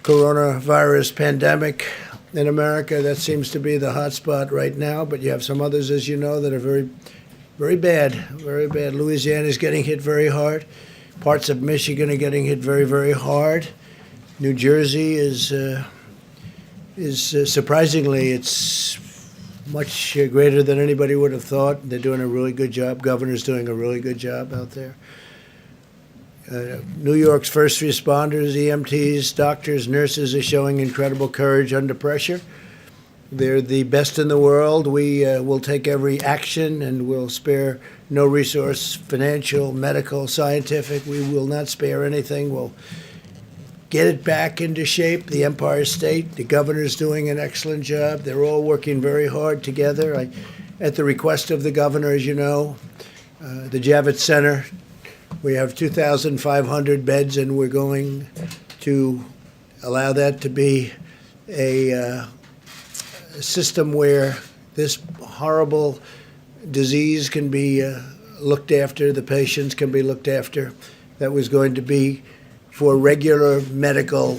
coronavirus pandemic in America. That seems to be the hot spot right now, but you have some others, as you know, that are very, very bad, very bad. Louisiana is getting hit very hard. Parts of Michigan are getting hit very, very hard. New Jersey is surprisingly, it's much greater than anybody would have thought. They're doing a really good job. Governor's doing a really good job out there. New York's first responders, EMTs, doctors, nurses are showing incredible courage under pressure. They're the best in the world. We will take every action and will spare no resource, financial, medical, scientific. We will not spare anything. We'll get it back into shape. The Empire State, the governor's doing an excellent job. They're all working very hard together. At the request of the governor, as you know, the Javits Center, we have 2,500 beds, and we're going to allow that to be a system where this horrible disease can be looked after, the patients can be looked after. That was going to be for regular medical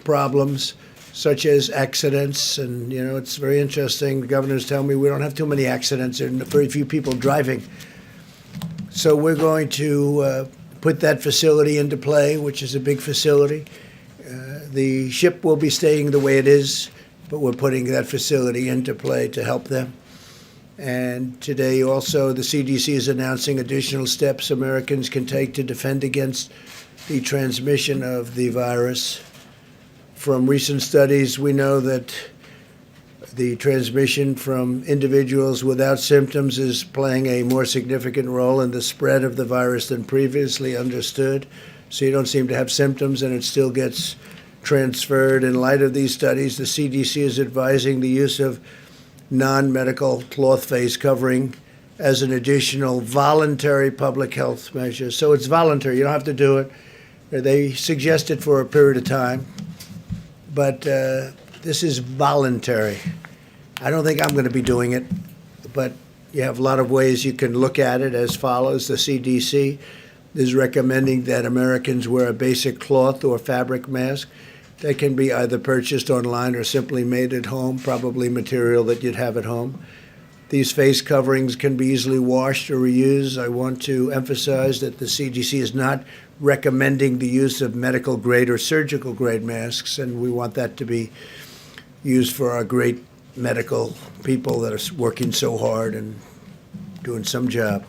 problems such as accidents. And, you know, it's very interesting. The governors tell me we don't have too many accidents. There are very few people driving. So we're going to put that facility into play, which is a big facility. The ship will be staying the way it is, but we're putting that facility into play to help them. And today also the CDC is announcing additional steps Americans can take to defend against the transmission of the virus. From recent studies, we know that the transmission from individuals without symptoms is playing a more significant role in the spread of the virus than previously understood. So you don't seem to have symptoms and it still gets transferred. In light of these studies, the CDC is advising the use of non-medical cloth face covering as an additional voluntary public health measure. So it's voluntary. You don't have to do it. They suggest it for a period of time, but this is voluntary. I don't think I'm going to be doing it, but you have a lot of ways you can look at it as follows. The CDC is recommending that Americans wear a basic cloth or fabric mask that can be either purchased online or simply made at home, probably material that you'd have at home. These face coverings can be easily washed or reused. I want to emphasize that the CDC is not recommending the use of medical grade or surgical grade masks, and we want that to be used for our great medical people that are working so hard and doing some job.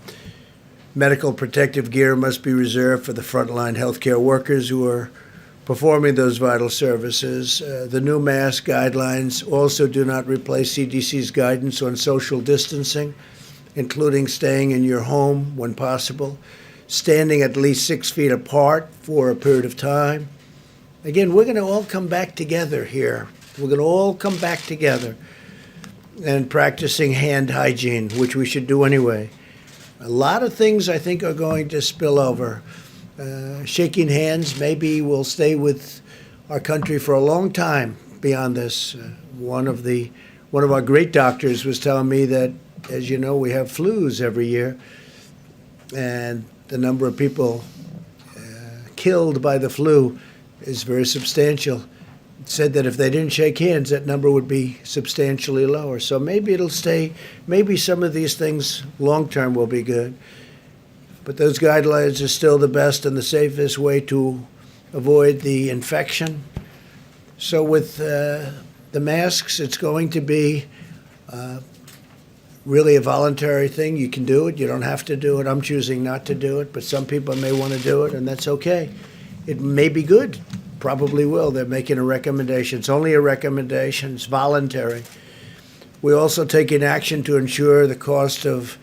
Medical protective gear must be reserved for the frontline healthcare workers who are performing those vital services. The new mask guidelines also do not replace CDC's guidance on social distancing, including staying in your home when possible, standing at least 6 feet apart for a period of time. Again, we're going to all come back together here. We're going to all come back together and practicing hand hygiene, which we should do anyway. A lot of things I think are going to spill over. Shaking hands maybe will stay with our country for a long time beyond this. One of our great doctors was telling me that, as you know, we have flus every year, and the number of people killed by the flu is very substantial. It said that if they didn't shake hands, that number would be substantially lower. So maybe it'll stay. Maybe some of these things long-term will be good. But those guidelines are still the best and the safest way to avoid the infection. So with the masks, it's going to be really a voluntary thing. You can do it. You don't have to do it. I'm choosing not to do it, but some people may want to do it, and that's okay. It may be good. Probably will. They're making a recommendation. It's only a recommendation. It's voluntary. We're also taking action to ensure the cost of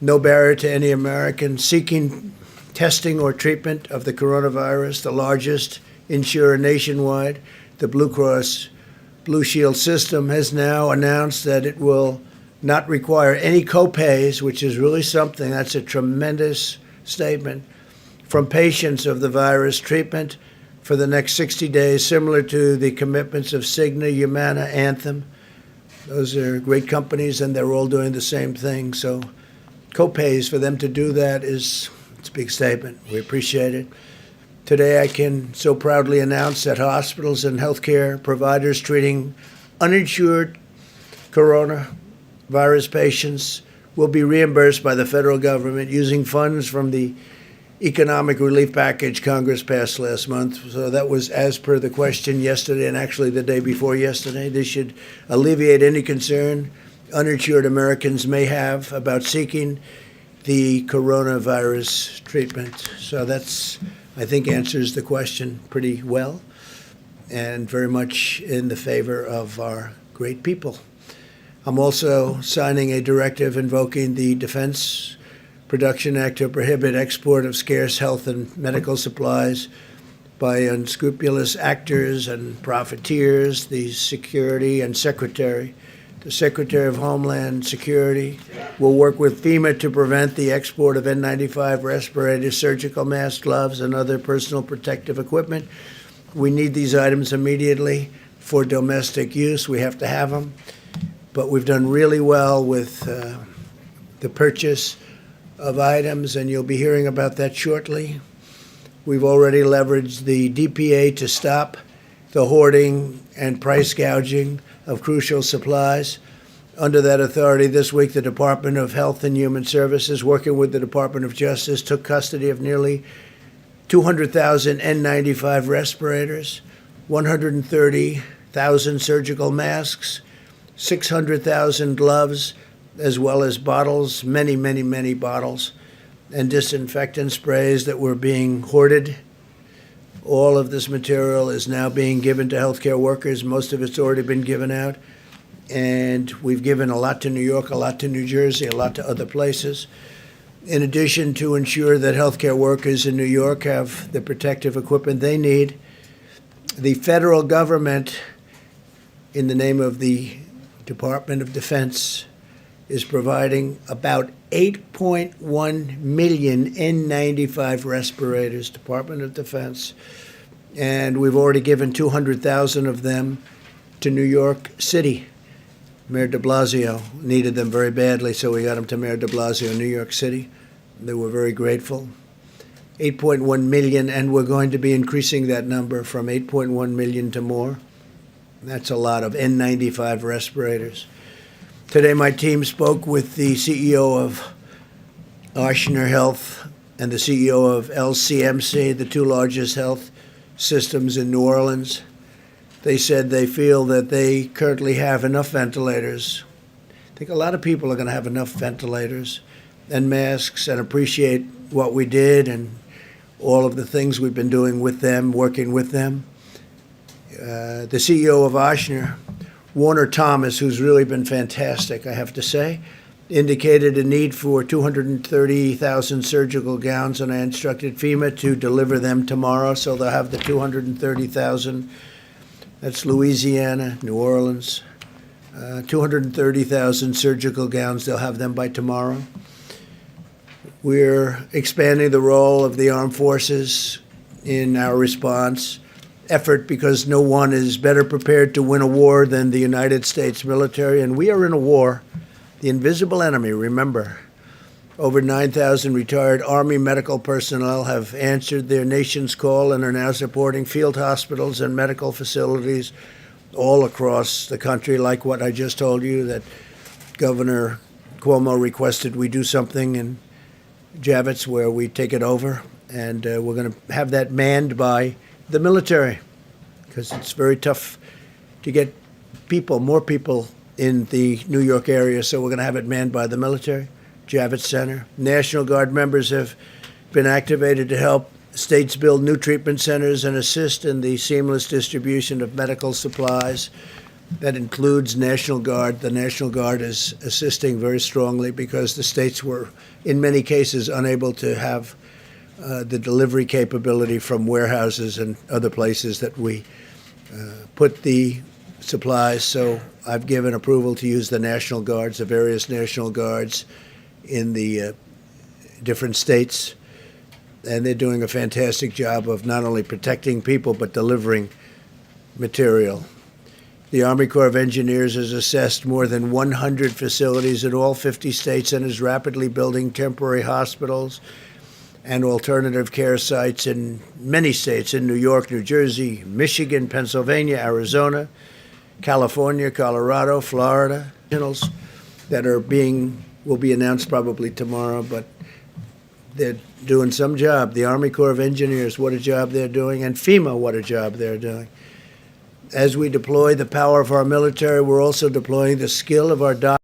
no barrier to any American seeking testing or treatment of the coronavirus. The largest insurer nationwide, the Blue Cross Blue Shield system, has now announced that it will not require any copays, which is really something. That's a tremendous statement, from patients of the virus treatment for the next 60 days, similar to the commitments of Cigna, Humana, Anthem. Those are great companies, and they're all doing the same thing. So copays, for them to do that it's a big statement. We appreciate it. Today I can so proudly announce that hospitals and healthcare providers treating uninsured coronavirus patients will be reimbursed by the federal government using funds from the economic relief package Congress passed last month. So that was as per the question yesterday and actually the day before yesterday. This should alleviate any concern uninsured Americans may have about seeking the coronavirus treatment. So that's, I think, answers the question pretty well and very much in the favor of our great people. I'm also signing a directive invoking the Defense Production Act to prohibit export of scarce health and medical supplies by unscrupulous actors and profiteers. The Secretary of Homeland Security will work with FEMA to prevent the export of N95 respirators, surgical masks, gloves, and other personal protective equipment. We need these items immediately for domestic use. We have to have them. But we've done really well with the purchase of items, and you'll be hearing about that shortly. We've already leveraged the DPA to stop the hoarding and price gouging of crucial supplies. Under that authority, this week, the Department of Health and Human Services, working with the Department of Justice, took custody of nearly 200,000 N95 respirators, 130,000 surgical masks, 600,000 gloves, as well as bottles, many, many, many bottles, and disinfectant sprays that were being hoarded. All of this material is now being given to healthcare workers. Most of it's already been given out. And we've given a lot to New York, a lot to New Jersey, a lot to other places. In addition, to ensure that healthcare workers in New York have the protective equipment they need, the federal government, in the name of the Department of Defense, is providing about 8.1 million N95 respirators, Department of Defense, and we've already given 200,000 of them to New York City. Mayor de Blasio needed them very badly, so we got them to Mayor de Blasio in New York City. They were very grateful. 8.1 million, and we're going to be increasing that number from 8.1 million to more. That's a lot of N95 respirators. Today, my team spoke with the CEO of Ochsner Health and the CEO of LCMC, the two largest health systems in New Orleans. They said they feel that they currently have enough ventilators. I think a lot of people are going to have enough ventilators and masks and appreciate what we did and all of the things we've been doing with them, working with them. The CEO of Ochsner, Warner Thomas, who's really been fantastic, I have to say, indicated a need for 230,000 surgical gowns, and I instructed FEMA to deliver them tomorrow, so they'll have the 230,000. That's Louisiana, New Orleans. 230,000 surgical gowns, they'll have them by tomorrow. We're expanding the role of the armed forces in our response effort because no one is better prepared to win a war than the United States military, and we are in a war. The invisible enemy, remember. Over 9,000 retired Army medical personnel have answered their nation's call and are now supporting field hospitals and medical facilities all across the country, like what I just told you, that Governor Cuomo requested we do something in Javits where we take it over, and we're going to have that manned by the military, because it's very tough to get people, more people in the New York area, so we're going to have it manned by the military. Javits Center. National Guard members have been activated to help states build new treatment centers and assist in the seamless distribution of medical supplies. That includes National Guard. The National Guard is assisting very strongly because the states were, in many cases, unable to have the delivery capability from warehouses and other places that we put the supplies. So I've given approval to use the National Guards, the various National Guards in the different states. And they're doing a fantastic job of not only protecting people, but delivering material. The Army Corps of Engineers has assessed more than 100 facilities in all 50 states and is rapidly building temporary hospitals and alternative care sites in many states, in New York, New Jersey, Michigan, Pennsylvania, Arizona, California, Colorado, Florida, that will be announced probably tomorrow, but they're doing some job. The Army Corps of Engineers, what a job they're doing, and FEMA, what a job they're doing. As we deploy the power of our military, we're also deploying the skill of our doctors.